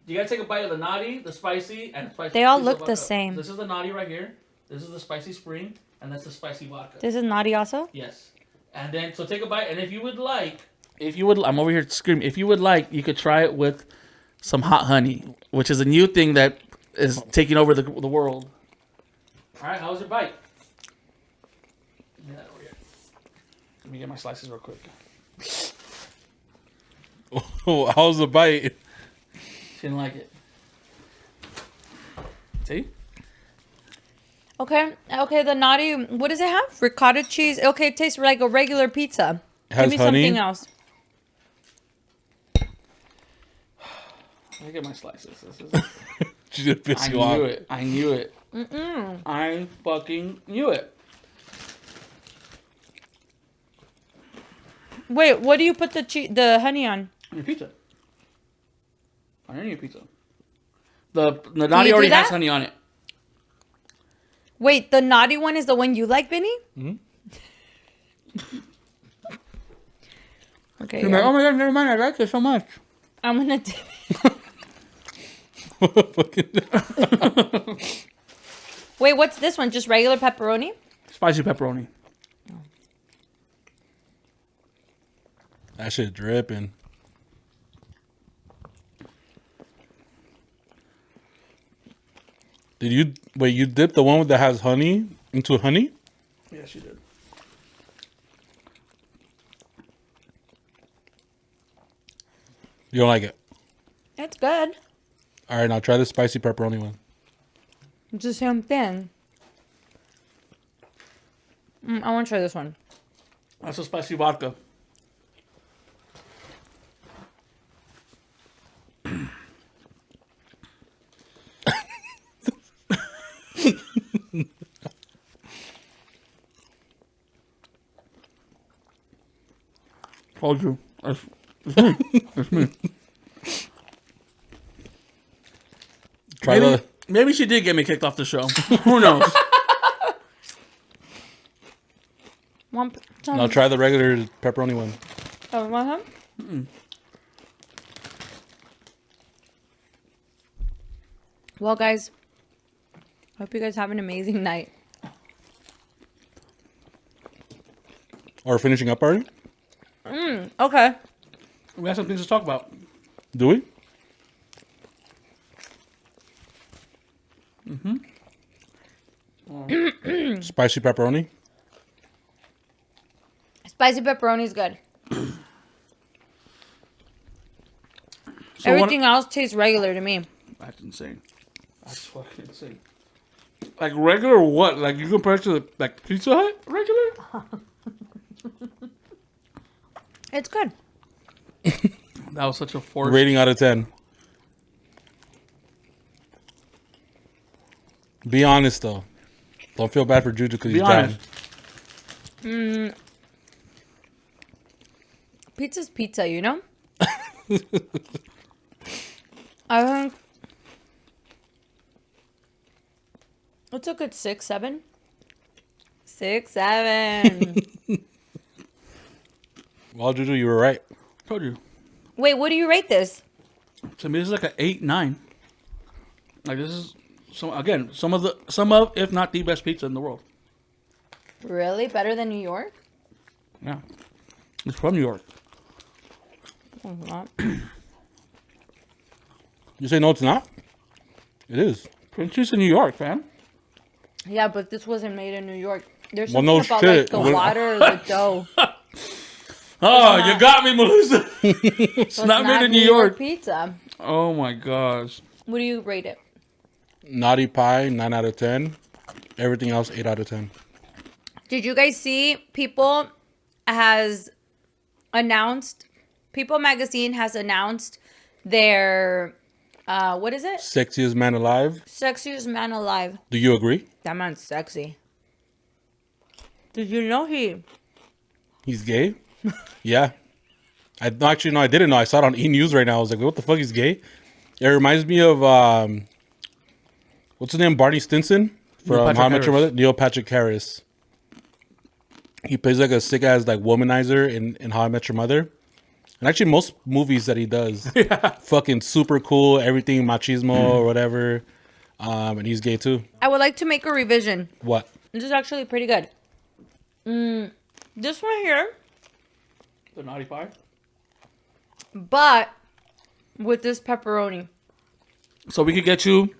S2: you got to take a bite of the naughty, the spicy, and the spicy.
S1: They all look the same.
S2: This is the naughty right here. This is the spicy spring, and that's the spicy vodka.
S1: This is naughty also?
S2: Yes. And then, so take a bite, and if you would like, I'm over here screaming. If you would like, you could try it with some hot honey, which is a new thing that is taking over the world. All right, how was your bite? Yeah, over here. Let me get my slices real quick.
S3: oh, how's the bite?
S2: She didn't like it. See?
S1: Okay, the naughty, what does it have? Ricotta cheese. Okay, it tastes like a regular pizza.
S3: Has
S1: Give me
S3: honey?
S1: something else.
S2: Let me get my slices. This is...
S3: She's gonna piss you
S2: I
S3: off.
S2: knew it. I knew it. I fucking knew it.
S1: Wait, what do you put the honey on?
S2: Your pizza. On any pizza. The naughty
S1: do
S2: already
S1: that?
S2: has honey on it.
S1: Wait, the naughty one is the one you like, Vinny? Okay.
S2: You're like, oh my god, never mind. I like it so much.
S1: I'm gonna do. Wait, what's this one? Just regular pepperoni?
S2: Spicy pepperoni.
S3: That shit dripping. Did you wait? You dipped the one that has honey into honey?
S2: Yeah, she did.
S3: You don't like it?
S1: It's good.
S3: All right, now try the spicy pepperoni one.
S1: It's the same thing. I want to try this one.
S2: That's a spicy vodka. Told you. That's me. That's me. Maybe she did get me kicked off the show. Who knows?
S3: Now try the regular pepperoni one.
S1: Oh, you want some? Well, guys, hope you guys have an amazing night.
S3: Or finishing up already?
S1: Okay.
S2: We have some things to talk about.
S3: Do we? Spicy pepperoni.
S1: Spicy pepperoni is good.
S2: So
S1: Everything else tastes regular to me.
S2: That's insane. That's fucking insane. Like regular what? Like you compare it to like Pizza Hut regular?
S1: It's good.
S2: That was such a force.
S3: Rating out of 10. Be honest though. Don't feel bad for Juju because he's
S2: honest.
S3: trying.
S1: Pizza's pizza, you know? I think it's a good 6, 7. 6, 7.
S3: Well, Juju, you were right.
S2: Told you.
S1: Wait, what do you rate this?
S2: To me, this is like an 8, 9. Like this is some of if not the best pizza in the world.
S1: Really? Better than New York?
S2: Yeah, it's from New York.
S3: You say no, it's not? It is.
S2: Prince's in New York, fam.
S1: Yeah, but this wasn't made in New York. There's
S3: Well,
S1: something
S3: no
S1: about
S3: shit.
S1: like the water or the dough.
S2: Oh,
S1: not-
S2: you got me, Melissa. It's
S1: So
S2: not made in New York.
S1: pizza.
S2: Oh my gosh.
S1: What do you rate it?
S3: Naughty Pie, 9 out of 10. Everything else, 8 out of 10.
S1: Did you guys see People Magazine has announced their what is it?
S3: Sexiest man alive.
S1: Sexiest man alive.
S3: Do you agree?
S1: That man's sexy. Did you know
S3: He's gay? Yeah. I didn't know. I saw it on E! News right now. I was like, what the fuck, he's gay? It reminds me of, what's his name? Barney Stinson? From How I Met Your Mother? Neil Patrick Harris. He plays like a sick-ass like womanizer in How I Met Your Mother. And actually, most movies that he does, fucking super cool, everything machismo or whatever. And he's gay too.
S1: I would like to make a revision.
S3: What?
S1: This is actually pretty good. This one here,
S2: The Naughty Pie.
S1: but with this pepperoni.
S2: So we could get you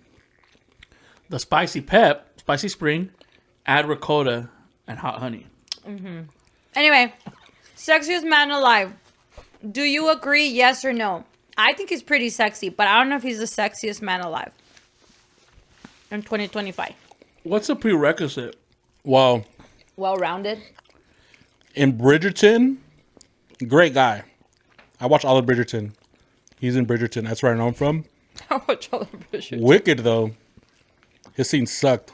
S2: the spicy spring, add ricotta and hot honey.
S1: Anyway, sexiest man alive. Do you agree, yes or no? I think he's pretty sexy, but I don't know if he's the sexiest man alive in 2025.
S2: What's the prerequisite?
S3: Well,
S1: Well-rounded.
S3: in Bridgerton, great guy. I watch all of Bridgerton. He's in Bridgerton. That's where I know him from.
S1: How much other Bridgerton?
S3: Wicked, though. His scene sucked.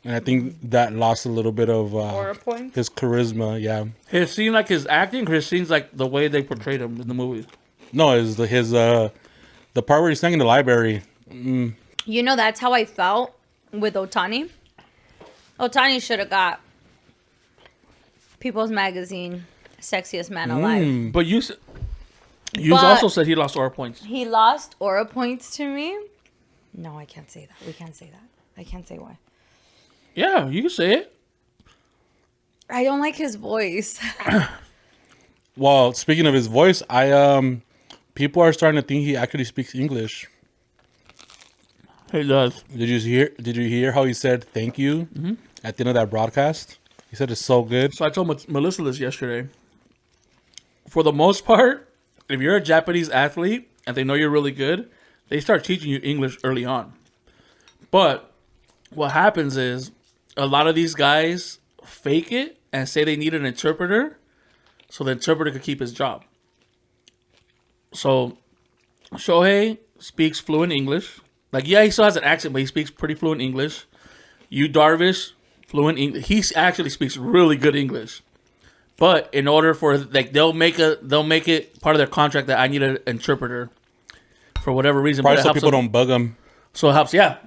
S3: And I think that lost a little bit of
S1: Aura points?
S3: his charisma. Yeah.
S2: His scene like his acting, or his scenes like the way they portrayed him in the movie.
S3: No, his The part where he sang in the library.
S1: You know, that's how I felt with Ohtani. Ohtani should have got People's Magazine Sexiest Man Alive.
S2: But you
S1: But-
S2: also said he lost aura points.
S1: He lost aura points to me. No, I can't say that. We can't say that. I can't say why.
S2: Yeah, you can say it.
S1: I don't like his voice.
S3: Well, speaking of his voice, people are starting to think he actually speaks English.
S2: He does.
S3: Did you hear how he said thank you at the end of that broadcast? He said it's so good.
S2: So I told Melissa this yesterday. For the most part, if you're a Japanese athlete and they know you're really good, they start teaching you English early on. But what happens is a lot of these guys fake it and say they need an interpreter so the interpreter could keep his job. So Shohei speaks fluent English. Like, yeah, he still has an accent, but he speaks pretty fluent English. Yu Darvish, fluent English. He actually speaks really good English. But in order for, like, they'll make it part of their contract that I need an interpreter for whatever reason.
S3: Probably
S2: but it
S3: so
S2: helps
S3: people
S2: him.
S3: don't bug him.
S2: So it helps, yeah.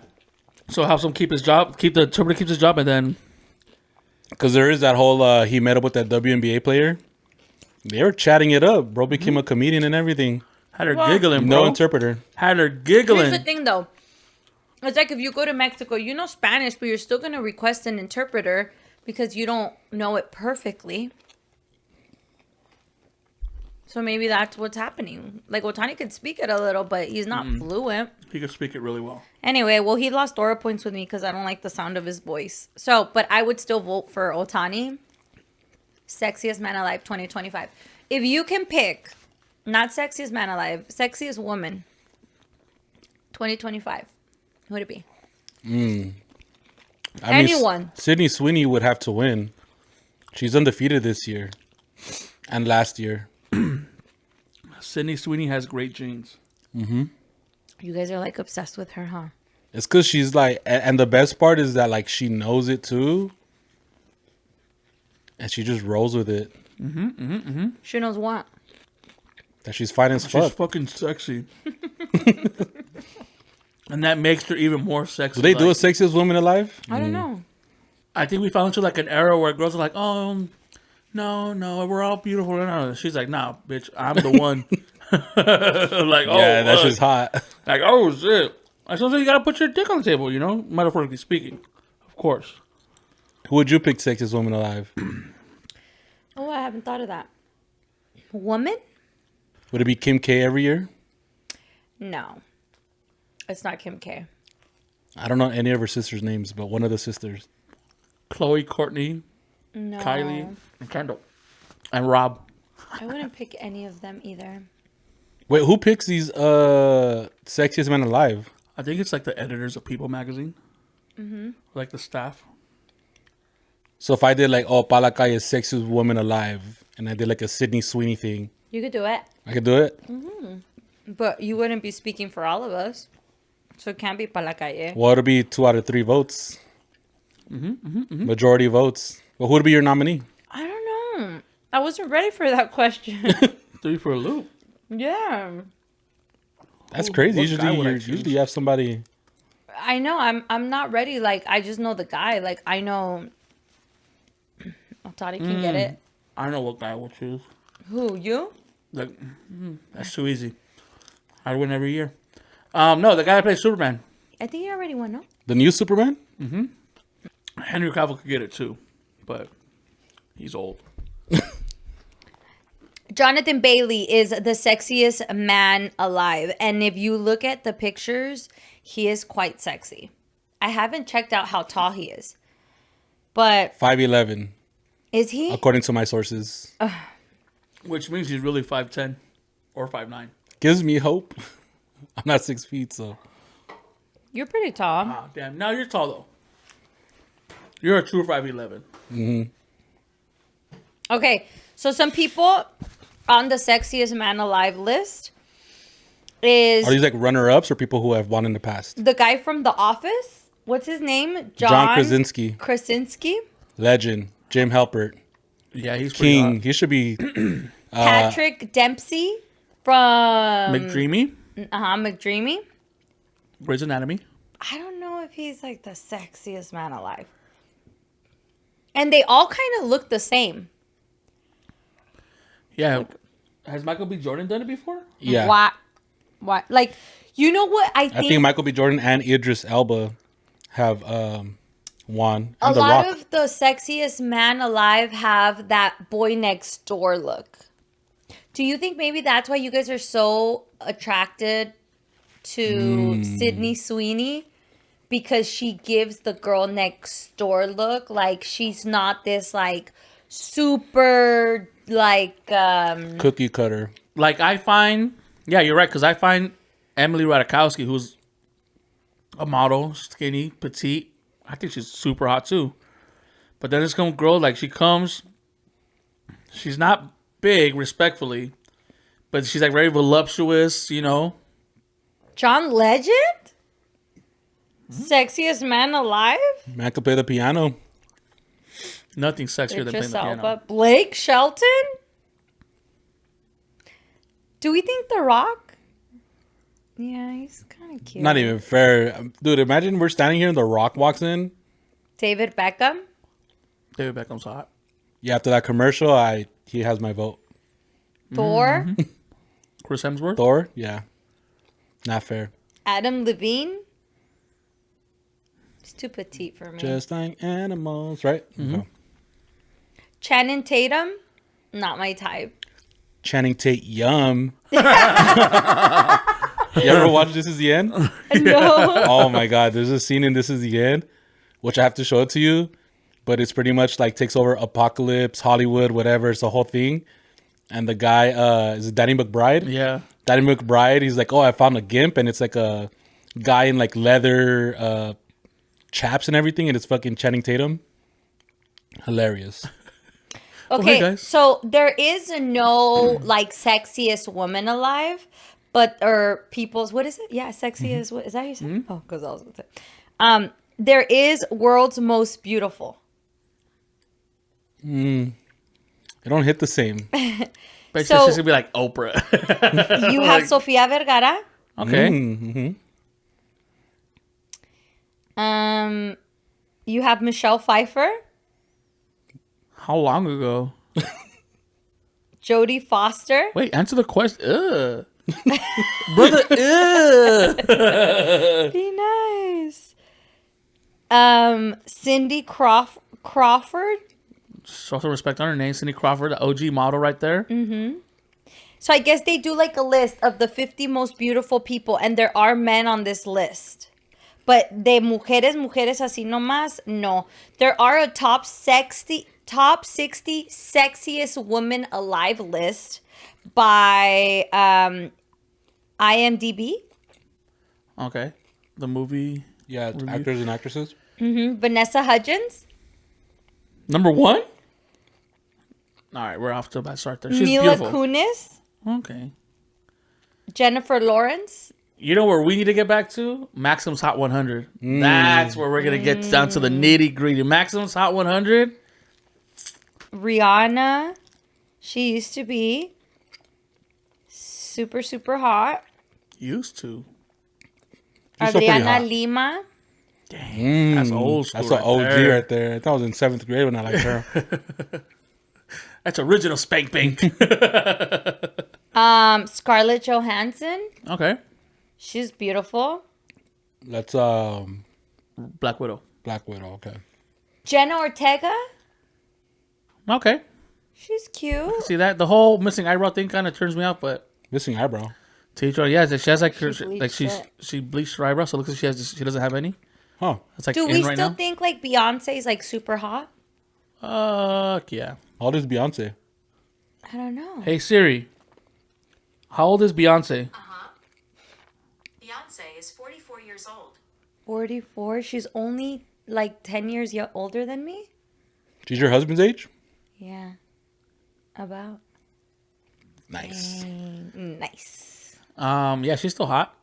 S2: So it helps him keep his job, the interpreter keeps his job, and then
S3: Because there is that whole, he met up with that WNBA player. They were chatting it up. Bro became a comedian and everything.
S2: had her giggling,
S3: No
S2: bro.
S3: interpreter.
S2: Had her
S1: Here's the
S2: giggling.
S1: thing, though. It's like if you go to Mexico, you know Spanish, but you're still going to request an interpreter because you don't know it perfectly. So maybe that's what's happening. Like, Ohtani could speak it a little, but he's not fluent.
S2: He could speak it really well.
S1: Anyway, well, he lost aura points with me because I don't like the sound of his voice. So, but I would still vote for Ohtani. Sexiest Man Alive 2025. If you can pick, not Sexiest Man Alive, Sexiest Woman 2025, who would it be? Anyone.
S3: Sydney Sweeney would have to win. She's undefeated this year and last year.
S2: Sydney Sweeney has great genes.
S1: You guys are like obsessed with her, huh?
S3: It's because she's like, and the best part is that like she knows it too, and she just rolls with it.
S1: She knows what.
S3: That she's fine as
S2: She's
S3: fuck.
S2: fucking sexy. And that makes her even more sexy.
S3: Do they do a
S2: Like,
S3: sexiest woman alive?
S1: I don't know.
S2: I think we fell into like an era where girls are like, oh, no, we're all beautiful. And she's like, nah, bitch, I'm the one. Like, oh,
S3: Yeah, that's just hot.
S2: like, oh, shit. I still think you gotta put your dick on the table, metaphorically speaking. Of course.
S3: Who would you pick sexiest woman alive?
S1: Oh, I haven't thought of that. Woman?
S3: Would it be Kim K every year?
S1: No. It's not Kim K.
S3: I don't know any of her sisters' names, but one of the sisters.
S2: Chloe, Courtney,
S1: No.
S2: Kylie, and Kendall. And Rob.
S1: I wouldn't pick any of them either.
S3: Wait, who picks these sexiest men alive?
S2: I think it's like the editors of People magazine. Like the staff.
S3: So if I did like, oh, Paula Calle is sexiest woman alive, and I did like a Sydney Sweeney thing,
S1: You could do it.
S3: I could do it?
S1: But you wouldn't be speaking for all of us. So it can't be pa la calle.
S3: Well, it'll be 2 out of 3 votes. Majority votes. Well, who would be your nominee?
S1: I don't know. I wasn't ready for that question.
S2: 3 for a loop.
S1: Yeah.
S3: That's crazy.
S2: what guy would I choose?
S3: Usually you have somebody.
S1: I know. I'm not ready. Like, I just know the guy. Like, I know Ohtani can get it.
S2: I know what guy I will choose.
S1: Who? You?
S2: Like, that's too easy. I'd win every year. No, the guy that plays Superman.
S1: I think he already won, no?
S3: The new Superman?
S2: Henry Cavill could get it too, but he's old.
S1: Jonathan Bailey is the sexiest man alive. And if you look at the pictures, he is quite sexy. I haven't checked out how tall he is. But
S3: 5'11",
S1: is he?
S3: according to my sources.
S2: Which means he's really 5'10" or 5'9".
S3: Gives me hope. I'm not 6 feet, so.
S1: You're pretty tall.
S2: Ah, damn. Now you're tall though. You're a true 5'11".
S1: Okay, so some people on the sexiest man alive list is
S3: Are these like runner-ups or people who have won in the past?
S1: the guy from The Office. What's his name?
S3: John Krasinski.
S1: Krasinski.
S3: Legend. Jim Halpert.
S2: Yeah, he's pretty
S3: King. He should be...
S1: Patrick Dempsey from
S2: McDreamy.
S1: McDreamy.
S2: Grey's Anatomy.
S1: I don't know if he's like the sexiest man alive. And they all kind of look the same.
S2: Yeah. Has Michael B. Jordan done it before?
S3: Yeah.
S1: Why? Like, you know what I think?
S3: I think Michael B. Jordan and Idris Elba have won.
S1: A
S3: And The
S1: lot
S3: Rock.
S1: of the sexiest man alive have that boy next door look. Do you think maybe that's why you guys are so attracted to Sydney Sweeney? Because she gives the girl next door look. Like, she's not this, like, super, like...
S3: Cookie cutter.
S2: Like, I find... Yeah, you're right. Because I find Emily Ratajkowski, who's a model, skinny, petite. I think she's super hot, too. But then this girl, like, she comes... She's not big, respectfully. But she's, like, very voluptuous, you know?
S1: John Legend? Sexiest man alive?
S3: Man could play the piano.
S2: Nothing sexier than playing the piano.
S1: Blake Shelton? Do we think The Rock? Yeah, he's kind of cute.
S3: Not even fair. Dude, imagine we're standing here and The Rock walks in.
S1: David Beckham?
S2: David Beckham's hot.
S3: Yeah, after that commercial, he has my vote.
S1: Thor?
S2: Chris Hemsworth?
S3: Thor? Yeah. Not fair.
S1: Adam Levine? He's too petite for me.
S3: Just like animals, right? Okay.
S1: Channing Tatum? Not my type.
S3: Channing Tate, yum. You ever watch This Is the End?
S1: No.
S3: Oh my God, there's a scene in This Is the End, which I have to show it to you, but it's pretty much like takes over apocalypse, Hollywood, whatever. It's the whole thing. And the guy, is it Danny McBride?
S2: Yeah.
S3: Danny McBride, he's like, oh, I found a gimp, and it's like a guy in like leather chaps and everything, and it's fucking Channing Tatum. Hilarious.
S1: Okay,
S2: hey, guys.
S1: so there is no like sexiest woman alive, but or people's what is it? Yeah, sexiest. What is that? You said? Oh, because I was gonna say. There is world's most beautiful.
S3: It don't hit the same.
S2: But
S1: So-
S2: she's going to be like Oprah.
S1: You have Sofia Vergara.
S2: Okay.
S1: You have Michelle Pfeiffer,
S2: How long ago?
S1: Jodie Foster,
S2: Wait, answer the question. Ugh. Brother, ugh.
S1: be nice. Cindy Crawford.
S2: Show some respect on her name. Cindy Crawford, the OG model right there.
S1: So I guess they do like a list of the 50 most beautiful people, and there are men on this list. But de mujeres así nomás, no. There are a top 60 sexiest women alive list by IMDb.
S2: Okay. The movie.
S3: Yeah, actors and actresses.
S1: Vanessa Hudgens,
S2: Number 1? All right, we're off to a bad start there. She's
S1: Mila
S2: beautiful.
S1: Kunis,
S2: Okay.
S1: Jennifer Lawrence,
S2: You know where we need to get back to? Maxim's Hot 100. That's where we're going to get down to the nitty gritty. Maxim's Hot 100.
S1: Rihanna. She used to be super, super hot.
S2: Used to.
S3: She's still pretty
S1: Adriana
S3: hot.
S1: Lima.
S2: Dang. That's old school.
S3: That's an OG
S2: there.
S3: right there. I thought I was in 7th grade when I liked her.
S2: That's original Spank Bank.
S1: Scarlett Johansson.
S2: Okay.
S1: She's beautiful.
S3: That's
S2: Black Widow.
S3: Black Widow. Okay.
S1: Jenna Ortega.
S2: Okay.
S1: She's cute.
S2: See that? The whole missing eyebrow thing kind of turns me off, but
S3: Missing eyebrow.
S2: teacher, yeah, she has like her,
S1: bleached it.
S2: she bleached her eyebrow, so it looks like she doesn't have any.
S3: Huh.
S2: It's like
S1: Do
S2: in
S1: we
S2: right
S1: still
S2: now.
S1: think like Beyonce's like super hot?
S2: Yeah.
S3: How old is Beyonce?
S1: I don't know.
S2: Hey Siri, how old is Beyonce?
S4: Beyonce is 44 years old.
S1: 44. She's only like 10 years older than me.
S3: She's your husband's age?
S1: Yeah. About.
S3: Nice.
S1: Nice.
S2: Yeah, she's still hot.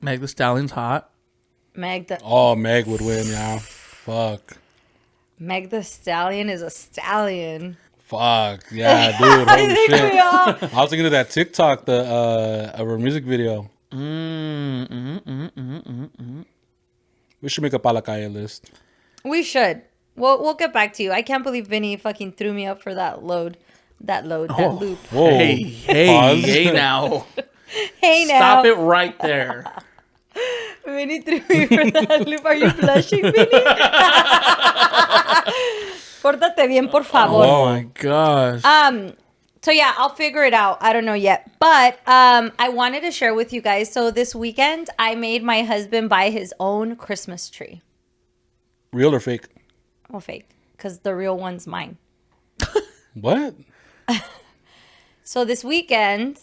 S2: Meg the Stallion's hot.
S1: Meg the
S3: Oh, Meg would win, yeah. Fuck.
S1: Meg the Stallion is a stallion.
S3: Fuck yeah, dude!
S1: I
S3: Holy
S1: think
S3: shit!
S1: we all.
S3: I was thinking of that TikTok, of our music video. We should make a Pala Calle list.
S1: We should. We'll get back to you. I can't believe Vinny fucking threw me up for that loop. That loop.
S3: Whoa!
S2: Hey, hey now.
S1: Hey now.
S2: Stop it right there.
S1: Vinny threw me for that loop. Are you blushing, Vinny? Pórtate bien, por favor.
S2: Oh my gosh.
S1: So yeah, I'll figure it out. I don't know yet. But I wanted to share with you guys. So this weekend, I made my husband buy his own Christmas tree.
S3: Real or fake?
S1: Well, fake. Because the real one's mine.
S3: What?
S1: So this weekend,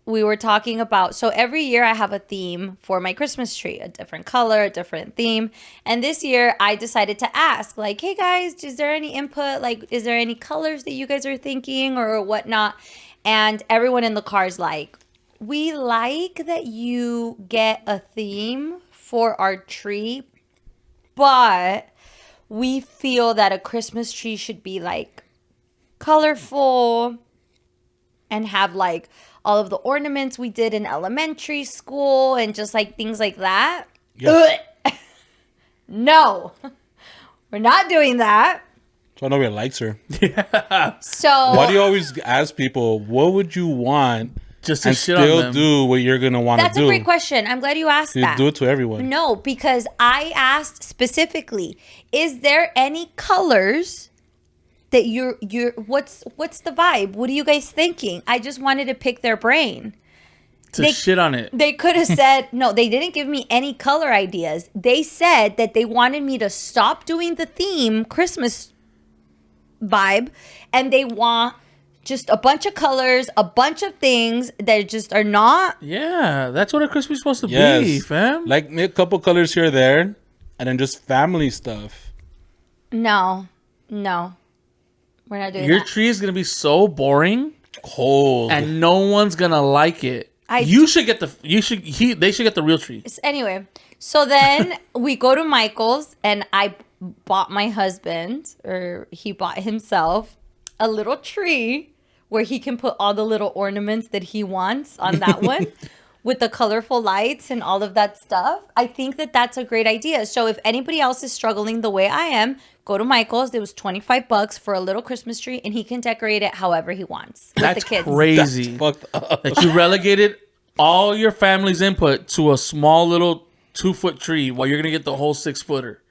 S1: we were talking about, so every year I have a theme for my Christmas tree, a different color, a different theme. And this year I decided to ask, like, hey guys, is there any input? Like, is there any colors that you guys are thinking or whatnot? And everyone in the car is like, we like that you get a theme for our tree, but we feel that a Christmas tree should be like colorful and have like all of the ornaments we did in elementary school and just like things like that.
S3: Yes.
S1: No, we're not doing that.
S3: So nobody likes her.
S1: So
S3: Why do you always ask people, what would you want
S2: Just to
S3: and
S2: shit on
S3: still
S2: them.
S3: do what you're going to want to
S1: that's
S3: do?
S1: a great question. I'm glad you asked
S3: You
S1: that.
S3: do it to everyone.
S1: No, because I asked specifically, is there any colors that you're what's the vibe? What are you guys thinking? I just wanted to pick their brain.
S2: To shit on it.
S1: They could have said, no, they didn't give me any color ideas. They said that they wanted me to stop doing the theme Christmas vibe and they want just a bunch of colors, a bunch of things that just are not.
S2: Yeah, that's what a Christmas is supposed to be, fam.
S3: Like make a couple colors here or there and then just family stuff.
S1: No. We're not doing
S2: Your
S1: that.
S2: tree is going to be so boring
S3: Cold.
S2: and no one's going to like it. They should get the real tree.
S1: Anyway, so then we go to Michael's and I bought my husband, or he bought himself, a little tree where he can put all the little ornaments that he wants on that one with the colorful lights and all of that stuff. I think that that's a great idea. So if anybody else is struggling the way I am, go to Michael's. There was $25 for a little Christmas tree and he can decorate it however he wants with
S2: That's
S1: the kids.
S2: crazy.
S3: Fucked up.
S2: That you relegated all your family's input to a small little 2-foot tree while you're going to get the whole 6-footer.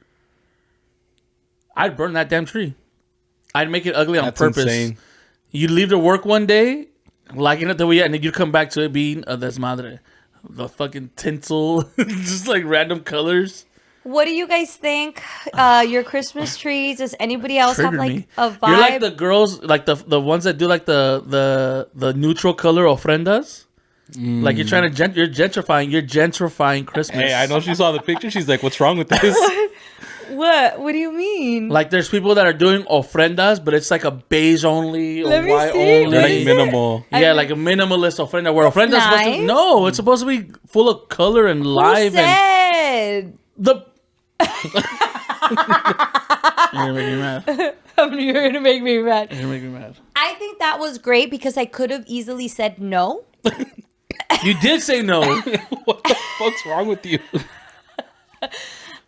S2: I'd burn that damn tree. I'd make it ugly on
S3: That's
S2: purpose.
S3: insane.
S2: You'd leave to work one day, liking it the way, and then you'd come back to it being a desmadre. The fucking tinsel, just like random colors.
S1: What do you guys think? Your Christmas trees? Does anybody else have
S2: Triggered
S1: like
S2: me.
S1: a vibe?
S2: You're like the girls, like the ones that do like the neutral color ofrendas. Like you're trying to you're gentrifying Christmas.
S3: Hey, I know she saw the picture. She's like, what's wrong with this?
S1: What? What do you mean?
S2: Like there's people that are doing ofrendas, but it's like a beige only or
S1: Let me
S2: white
S1: see.
S2: only.
S3: They're
S1: What
S3: like
S1: is
S3: minimal.
S2: Yeah, like a minimalist ofrenda. Where ofrenda is supposed to
S1: nice.
S2: no, it's supposed to be full of color and
S1: Who
S2: live and
S1: said?
S2: the. You're gonna make me mad.
S1: You're gonna make me mad.
S2: You're gonna make me mad.
S1: I think that was great because I could have easily said no.
S2: You did say no.
S3: What the fuck's wrong with you?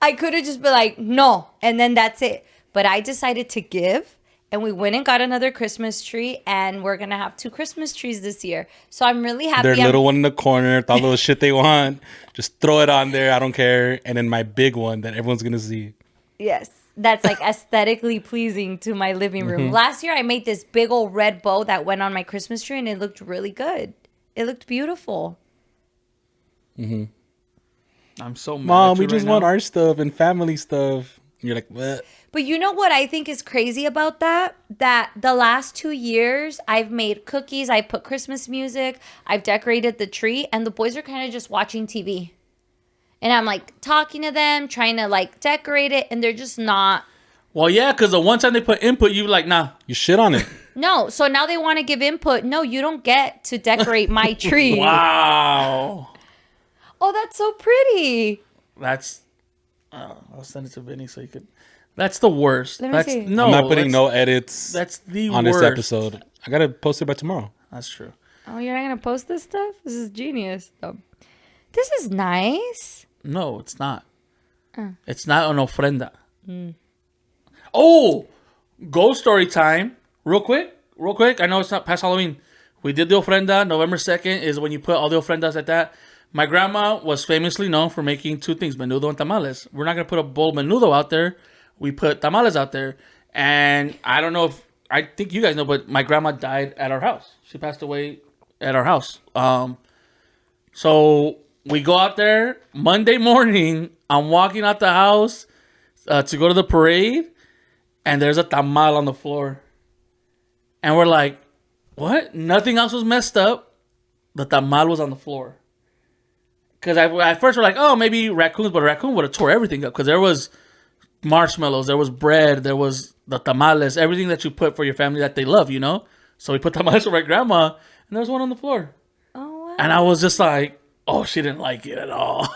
S1: I could have just been like no, and then that's it. But I decided to give, and we went and got another Christmas tree, and we're gonna have 2 Christmas trees this year. So I'm really happy.
S3: Their little one in the corner, all the shit they want. Just throw it on there. I don't care. And then my big one that everyone's going to see.
S1: Yes. That's like aesthetically pleasing to my living room. Last year, I made this big old red bow that went on my Christmas tree, and it looked really good. It looked beautiful.
S2: I'm so mad.
S3: Mom,
S2: at
S3: we
S2: you
S3: just
S2: right
S3: want
S2: now.
S3: our stuff and family stuff. And you're like, what?
S1: But you know what I think is crazy about that? That the last 2 years, I've made cookies, I put Christmas music, I've decorated the tree, and the boys are kind of just watching TV. And I'm like talking to them, trying to like decorate it, and they're just not.
S2: Well, yeah, because the one time they put input, you were like, nah.
S3: You shit on it.
S1: No, so now they want to give input. No, you don't get to decorate my tree.
S2: Wow.
S1: Oh, that's so pretty.
S2: That's. I'll send it to Vinny so you could. That's the worst.
S1: Let me
S2: That's
S1: see.
S2: no.
S3: I'm not putting
S2: that's-
S3: no edits
S2: That's the
S3: on
S2: worst
S3: this episode. I gotta post it by tomorrow.
S2: That's true.
S1: Oh, you're not gonna post this stuff? This is genius. Oh. This is nice.
S2: No, it's not. It's not an ofrenda. Oh, ghost story time. Real quick. I know it's not past Halloween. We did the ofrenda. November 2nd is when you put all the ofrendas at that. My grandma was famously known for making two things, menudo and tamales. We're not going to put a bowl menudo out there. We put tamales out there. And I don't know if, I think you guys know, but my grandma died at our house. She passed away at our house. So we go out there Monday morning. I'm walking out the house to go to the parade, and there's a tamal on the floor. And we're like, what? Nothing else was messed up. The tamal was on the floor. Because at first we're like, oh, maybe raccoons, but a raccoon would have tore everything up. Because there was marshmallows, there was bread, there was the tamales, everything that you put for your family that they love, you know? So we put tamales for my grandma, and there was one on the floor.
S1: Oh, wow.
S2: And I was just like, oh, she didn't like it at all.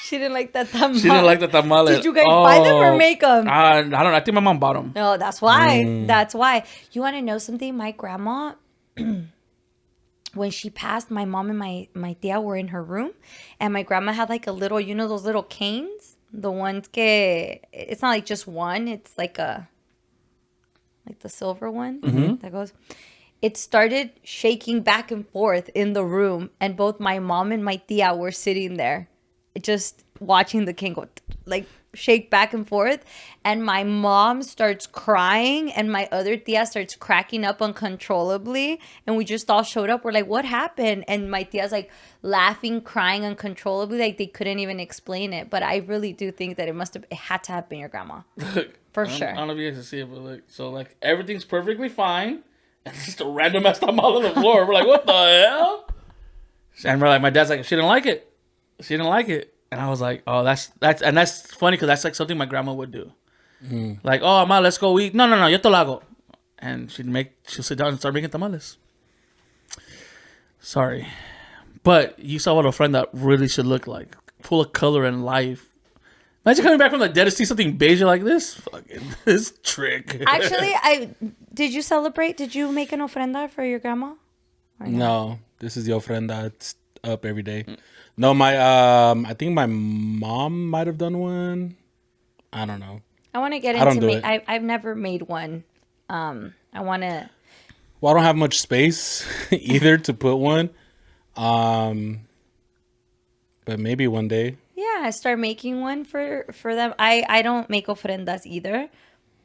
S1: She didn't like that tamal.
S2: She didn't like the tamales.
S1: Did you guys buy them or make them?
S2: I don't know. I think my mom bought them.
S1: No, that's why. That's why. You want to know something? My grandma, when she passed, my mom and my tia were in her room, and my grandma had like a little, you know, those little canes, the ones it's not like just one. It's like the silver one that goes. It started shaking back and forth in the room, and both my mom and my tia were sitting there, just watching the cane go like shake back and forth. And my mom starts crying, and my other tia starts cracking up uncontrollably. And we just all showed up. We're like, "What happened?" And my tia's like laughing, crying uncontrollably, like they couldn't even explain it. But I really do think that it had to have been your grandma, for sure.
S2: I don't know if you guys can see it, but look, so like everything's perfectly fine. And it's just a random ass tamal on the floor. We're like, what the hell? And we're like, my dad's like, she didn't like it. She didn't like it. And I was like, oh, that's funny because that's like something my grandma would do. Like, oh, ma, let's go eat. No, yo te lo hago. And she'll sit down and start making tamales. Sorry. But you saw what a friend that really should look like. Full of color and life. Imagine coming back from the dead to see something beige like this. Fucking this trick.
S1: Actually, did you celebrate? Did you make an ofrenda for your grandma? Or
S3: No, this is the ofrenda. It's up every day. No, I think my mom might have done one. I don't know.
S1: I want to get
S3: I don't
S1: into
S3: do
S1: it. I've never made one. I want to.
S3: Well, I don't have much space either to put one. But maybe one day.
S1: Yeah, I start making one for them. I don't make ofrendas either.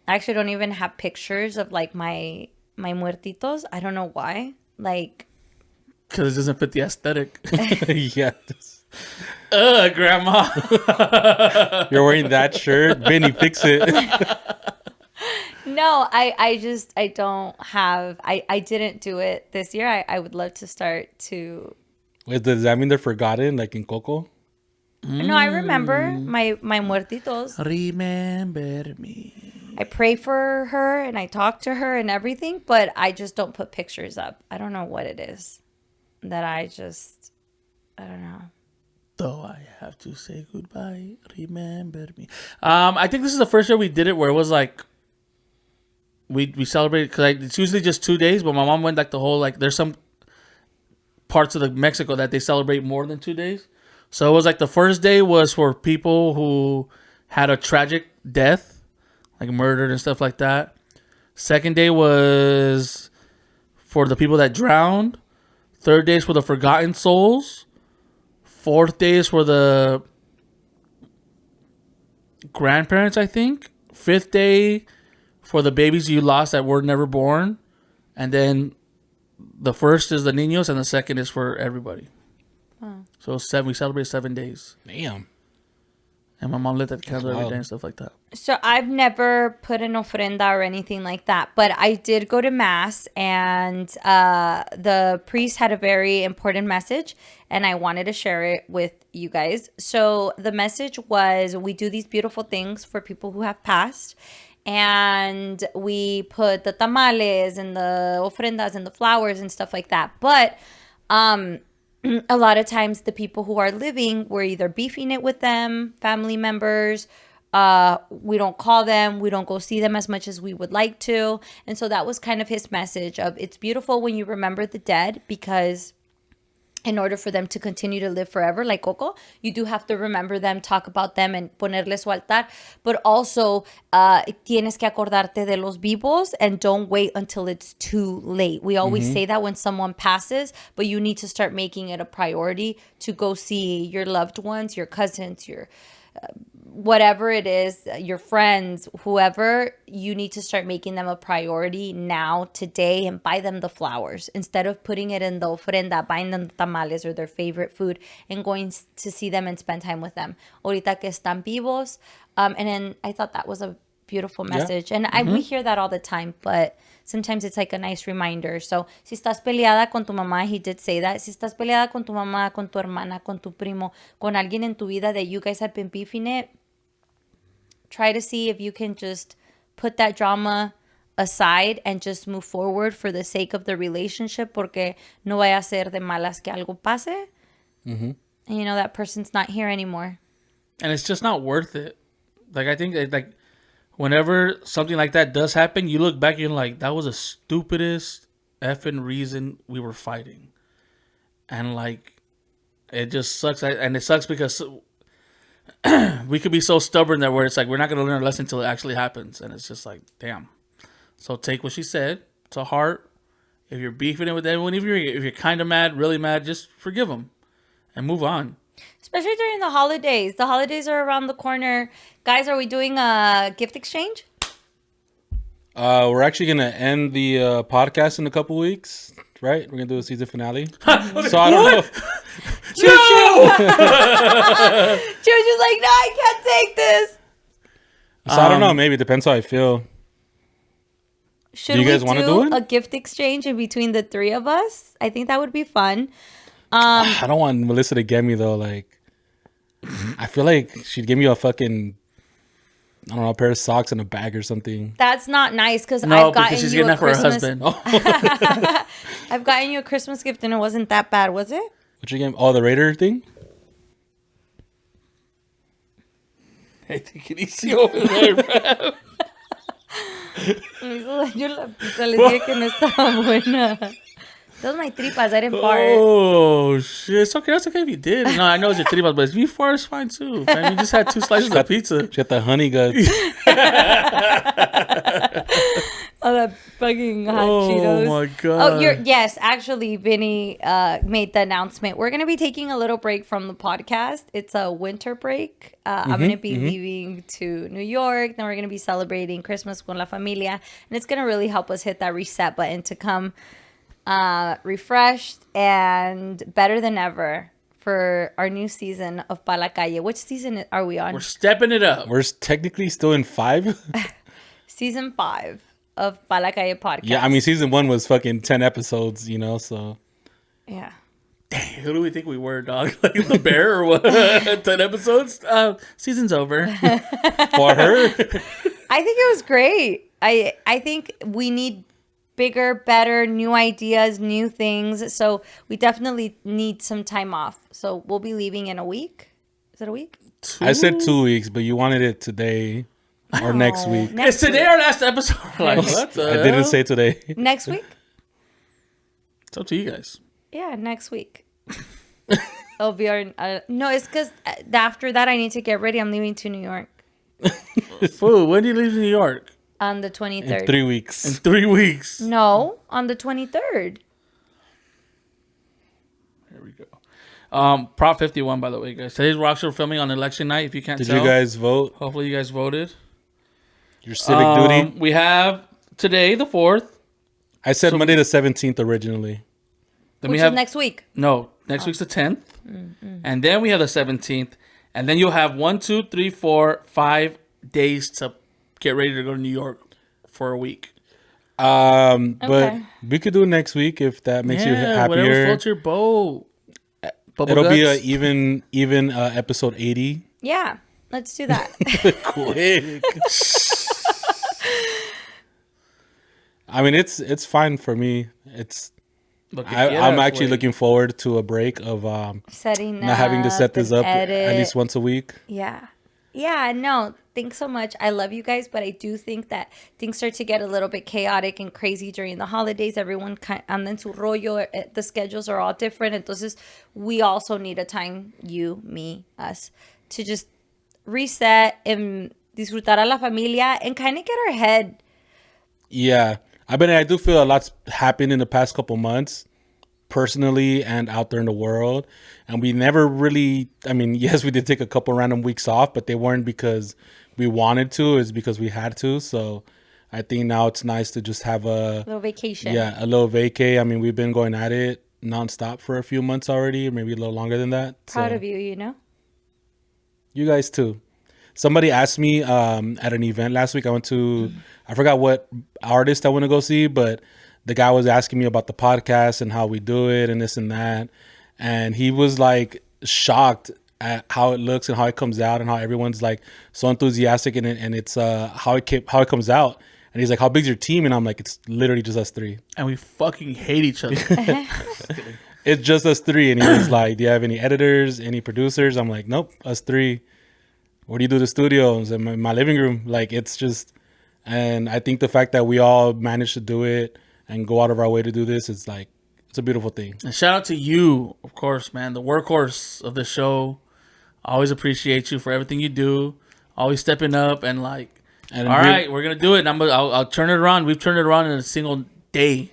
S1: I actually don't even have pictures of like my muertitos. I don't know why. Like,
S2: Because it doesn't fit the aesthetic.
S3: Yeah.
S2: Grandma.
S3: You're wearing that shirt. Vinny, fix it.
S1: no, I don't have. I didn't do it this year. I would love to start to.
S3: Wait, does that mean they're forgotten like in Coco?
S1: No, I remember my muertitos.
S2: Remember me.
S1: I pray for her and I talk to her and everything, but I just don't put pictures up. I don't know what it is that I don't know.
S2: Though I have to say goodbye, remember me. I think this is the first year we did it where it was like we celebrated because it's usually just 2 days, but my mom went like the whole like there's some parts of Mexico that they celebrate more than 2 days. So it was like the first day was for people who had a tragic death, like murdered and stuff like that. Second day was for the people that drowned. Third day is for the forgotten souls. Fourth day is for the grandparents, I think. Fifth day for the babies you lost that were never born. And then the first is the niños and the second is for everybody. So we celebrate 7 days.
S3: Damn.
S2: And my mom lit that candle every day and stuff like that.
S1: So I've never put an ofrenda or anything like that, but I did go to mass and the priest had a very important message and I wanted to share it with you guys. So the message was we do these beautiful things for people who have passed and we put the tamales and the ofrendas and the flowers and stuff like that. But a lot of times the people who are living, we're either beefing it with them, family members, We don't call them. We don't go see them as much as we would like to. And so that was kind of his message of it's beautiful when you remember the dead, because in order for them to continue to live forever, like Coco, you do have to remember them, talk about them, and ponerles su altar. But also, tienes que acordarte de los vivos and don't wait until it's too late. We always say that when someone passes, but you need to start making it a priority to go see your loved ones, your cousins, your whatever it is, your friends, whoever. You need to start making them a priority now, today, and buy them the flowers instead of putting it in the ofrenda, buying them the tamales or their favorite food and going to see them and spend time with them. Ahorita que están vivos. And then I thought that was a beautiful message. And we hear that all the time, but sometimes it's like a nice reminder. So, si estás peleada con tu mamá, he did say that. Si estás peleada con tu mamá, con tu hermana, con tu primo, con alguien en tu vida that you guys have been beefing it, try to see if you can just put that drama aside and just move forward for the sake of the relationship, porque no vaya a ser de malas que algo pase. And you know, that person's not here anymore.
S2: And it's just not worth it. Like, I think, like, whenever something like that does happen, you look back and you're like, that was the stupidest effing reason we were fighting. And, like, it just sucks. And it sucks because we could be so stubborn that where it's like, we're not going to learn a lesson until it actually happens. And it's just like, damn. So take what she said to heart. If you're beefing it with anyone, if you're kind of mad, really mad, just forgive them and move on.
S1: Especially during the holidays. The holidays are around the corner. Guys, are we doing a gift exchange?
S3: We're actually going to end the podcast in a couple weeks, right? We're going to do a season finale. So I don't know.
S1: Juju's like, no, I can't take this.
S3: So I don't know. Maybe it depends how I feel.
S1: Should
S3: Do you guys
S1: we
S3: wanna
S1: do
S3: do it?
S1: a gift exchange in between the three of us? I think that would be fun.
S3: I don't want Melissa to get me, though. Like, I feel like she'd give me a fucking, I don't know, a pair of socks and a bag or something.
S1: That's not nice because
S2: No,
S1: I've gotten
S2: because she's
S1: you
S2: getting
S1: a
S2: that for her
S1: Christmas.
S2: husband.
S1: I've gotten you a Christmas gift and it wasn't that bad, was it?
S3: What you gave? Oh, the Raider thing?
S2: I think it easy over there, fam.
S1: Me hizo daño la pizza. Les dije que no estaba buena. Those are my tripas. I didn't fart.
S2: Oh, shit. It's okay. That's okay if you did. No, I know it's your tripas, but if you fart, it's fine too. Fam, you just had 2 slices of pizza.
S3: She got the honey guts.
S1: Oh, that fucking hot Cheetos.
S2: Oh, my God.
S1: Yes, actually, Vinny made the announcement. We're going to be taking a little break from the podcast. It's a winter break. I'm going to be leaving to New York. Then we're going to be celebrating Christmas con la familia. And it's going to really help us hit that reset button to come refreshed and better than ever for our new season of Pa La Calle. Which season are we on?
S2: We're stepping it up.
S3: We're technically still in 5.
S1: Season 5 of Pa La Calle podcast.
S3: Yeah, I mean, season 1 was fucking 10 episodes, you know, so.
S1: Yeah.
S2: Dang, who do we think we were, dog? Like the bear or what? 10 episodes? Season's over.
S3: For her?
S1: I think it was great. I think we need bigger, better, new ideas, new things. So we definitely need some time off. So we'll be leaving in a week. Is it a week?
S3: I said 2 weeks, but you wanted it today or next week.
S2: It's today our last episode. Like, what the
S3: I didn't
S2: hell?
S3: say today.
S1: Next week?
S2: It's up to you guys.
S1: Yeah, next week. It'll be our... no, it's because after that I need to get ready. I'm leaving to New York
S2: Fool, when do you leave New York?
S1: on the 23rd.
S3: In 3 weeks.
S2: In 3 weeks.
S1: No, on the 23rd.
S2: There we go. Prop 51, by the way, guys. Today's rock show filming on election night, if you can't
S3: Did
S2: tell.
S3: you guys vote?
S2: Hopefully you guys voted.
S3: Your civic duty?
S2: We have today, the 4th.
S3: I said Monday the 17th originally.
S2: Then
S1: Which
S2: we have
S1: is next week.
S2: No, next week's the 10th. And then we have the 17th. And then you'll have 1, 2, 3, 4, 5 days to get ready to go to New York for a week.
S3: But
S1: Okay.
S3: we could do it next week if that makes you happier.
S2: Whatever floats your boat. Bubble
S3: It'll be
S2: guts.
S3: a even episode 80.
S1: Yeah, let's do that.
S3: Quick. I mean, it's fine for me. It's
S2: Look,
S3: I'm actually looking forward to a break of
S1: Setting
S3: not having to set this
S1: and
S3: up
S1: edit.
S3: at least once a week.
S1: Yeah. Yeah, no. thanks so much. I love you guys, but I do think that things start to get a little bit chaotic and crazy during the holidays. Everyone anda en su rollo. The schedules are all different. Entonces, we also need a time, you, me, us, to just reset and disfrutar a la familia and kind of get our head.
S3: Yeah. I do feel a lot's happened in the past couple months, personally and out there in the world. And we never really, yes, we did take a couple random weeks off, but they weren't because we wanted to. It's because we had to. So I think now it's nice to just have a
S1: little vacation.
S3: Yeah, a little vacay. We've been going at it nonstop for a few months already, maybe a little longer than that.
S1: Proud of you, you know?
S3: You guys too. Somebody asked me at an event last week. I went to, I forgot what artist I want to go see, but the guy was asking me about the podcast and how we do it and this and that. And he was like shocked at how it looks and how it comes out and how everyone's like so enthusiastic in it, and it's how it comes out. And he's like, "How big's your team?" And I'm like, "It's literally just us three."
S2: And we fucking hate each other.
S3: It's just us three. And he was like, "Do you have any editors, any producers?" I'm like, "Nope, us three." Where do you do the studios? In my living room. Like, it's just, and I think the fact that we all managed to do it and go out of our way to do this is like, it's a beautiful thing.
S2: And shout out to you, of course, man, the workhorse of the show. I always appreciate you for everything you do. Always stepping up and like, all right, we're gonna do it. And I'll turn it around. We've turned it around in a single day.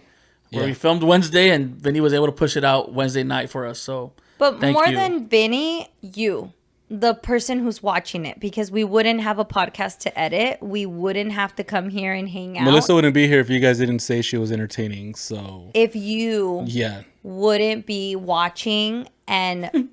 S2: Where we filmed Wednesday and Vinny was able to push it out Wednesday night for us. So,
S1: but more than Vinny, you, the person who's watching it, because we wouldn't have a podcast to edit. We wouldn't have to come here and hang out.
S3: Melissa wouldn't be here if you guys didn't say she was entertaining. So
S1: if you wouldn't be watching and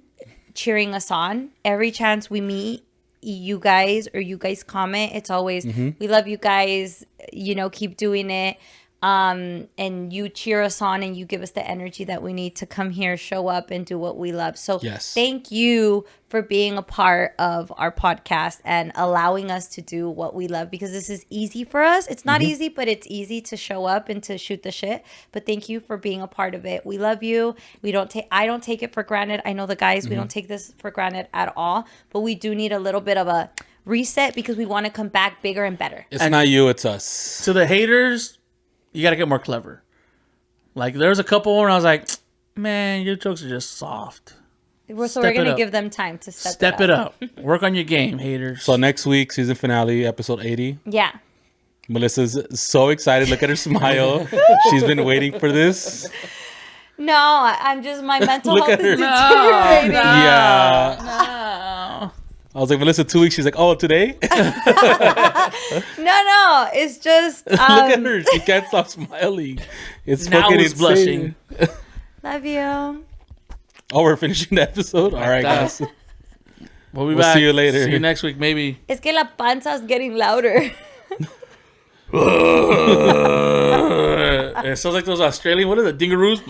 S1: cheering us on every chance we meet you guys or you guys comment, it's always we love you guys, you know, keep doing it. And you cheer us on and you give us the energy that we need to come here, show up and do what we love. So thank you for being a part of our podcast and allowing us to do what we love, because this is easy for us. It's not easy, but it's easy to show up and to shoot the shit. But thank you for being a part of it. We love you. I don't take it for granted. I know the guys, we don't take this for granted at all, but we do need a little bit of a reset because we want to come back bigger and better.
S3: It's not you, it's us.
S2: To the haters, you got to get more clever. Like, there's a couple where I was like, man, your jokes are just soft.
S1: So we're going to give them time to step
S2: it up. Work on your game, haters.
S3: So next week, season finale, episode 80.
S1: Yeah.
S3: Melissa's so excited. Look at her smile. She's been waiting for this.
S1: No, I'm just, my mental health is deteriorating.
S3: No. I was like, Melissa, 2 weeks. She's like, oh, today?
S1: No, it's just...
S3: Look at her. She can't stop smiling. It's
S2: now
S3: fucking
S2: who's blushing.
S1: Love you.
S3: Oh, we're finishing the episode? All right, guys.
S2: We'll back.
S3: See you later.
S2: See you next week, maybe.
S1: Es que la panza's getting louder.
S2: It sounds like those Australian, what are the dingaroos?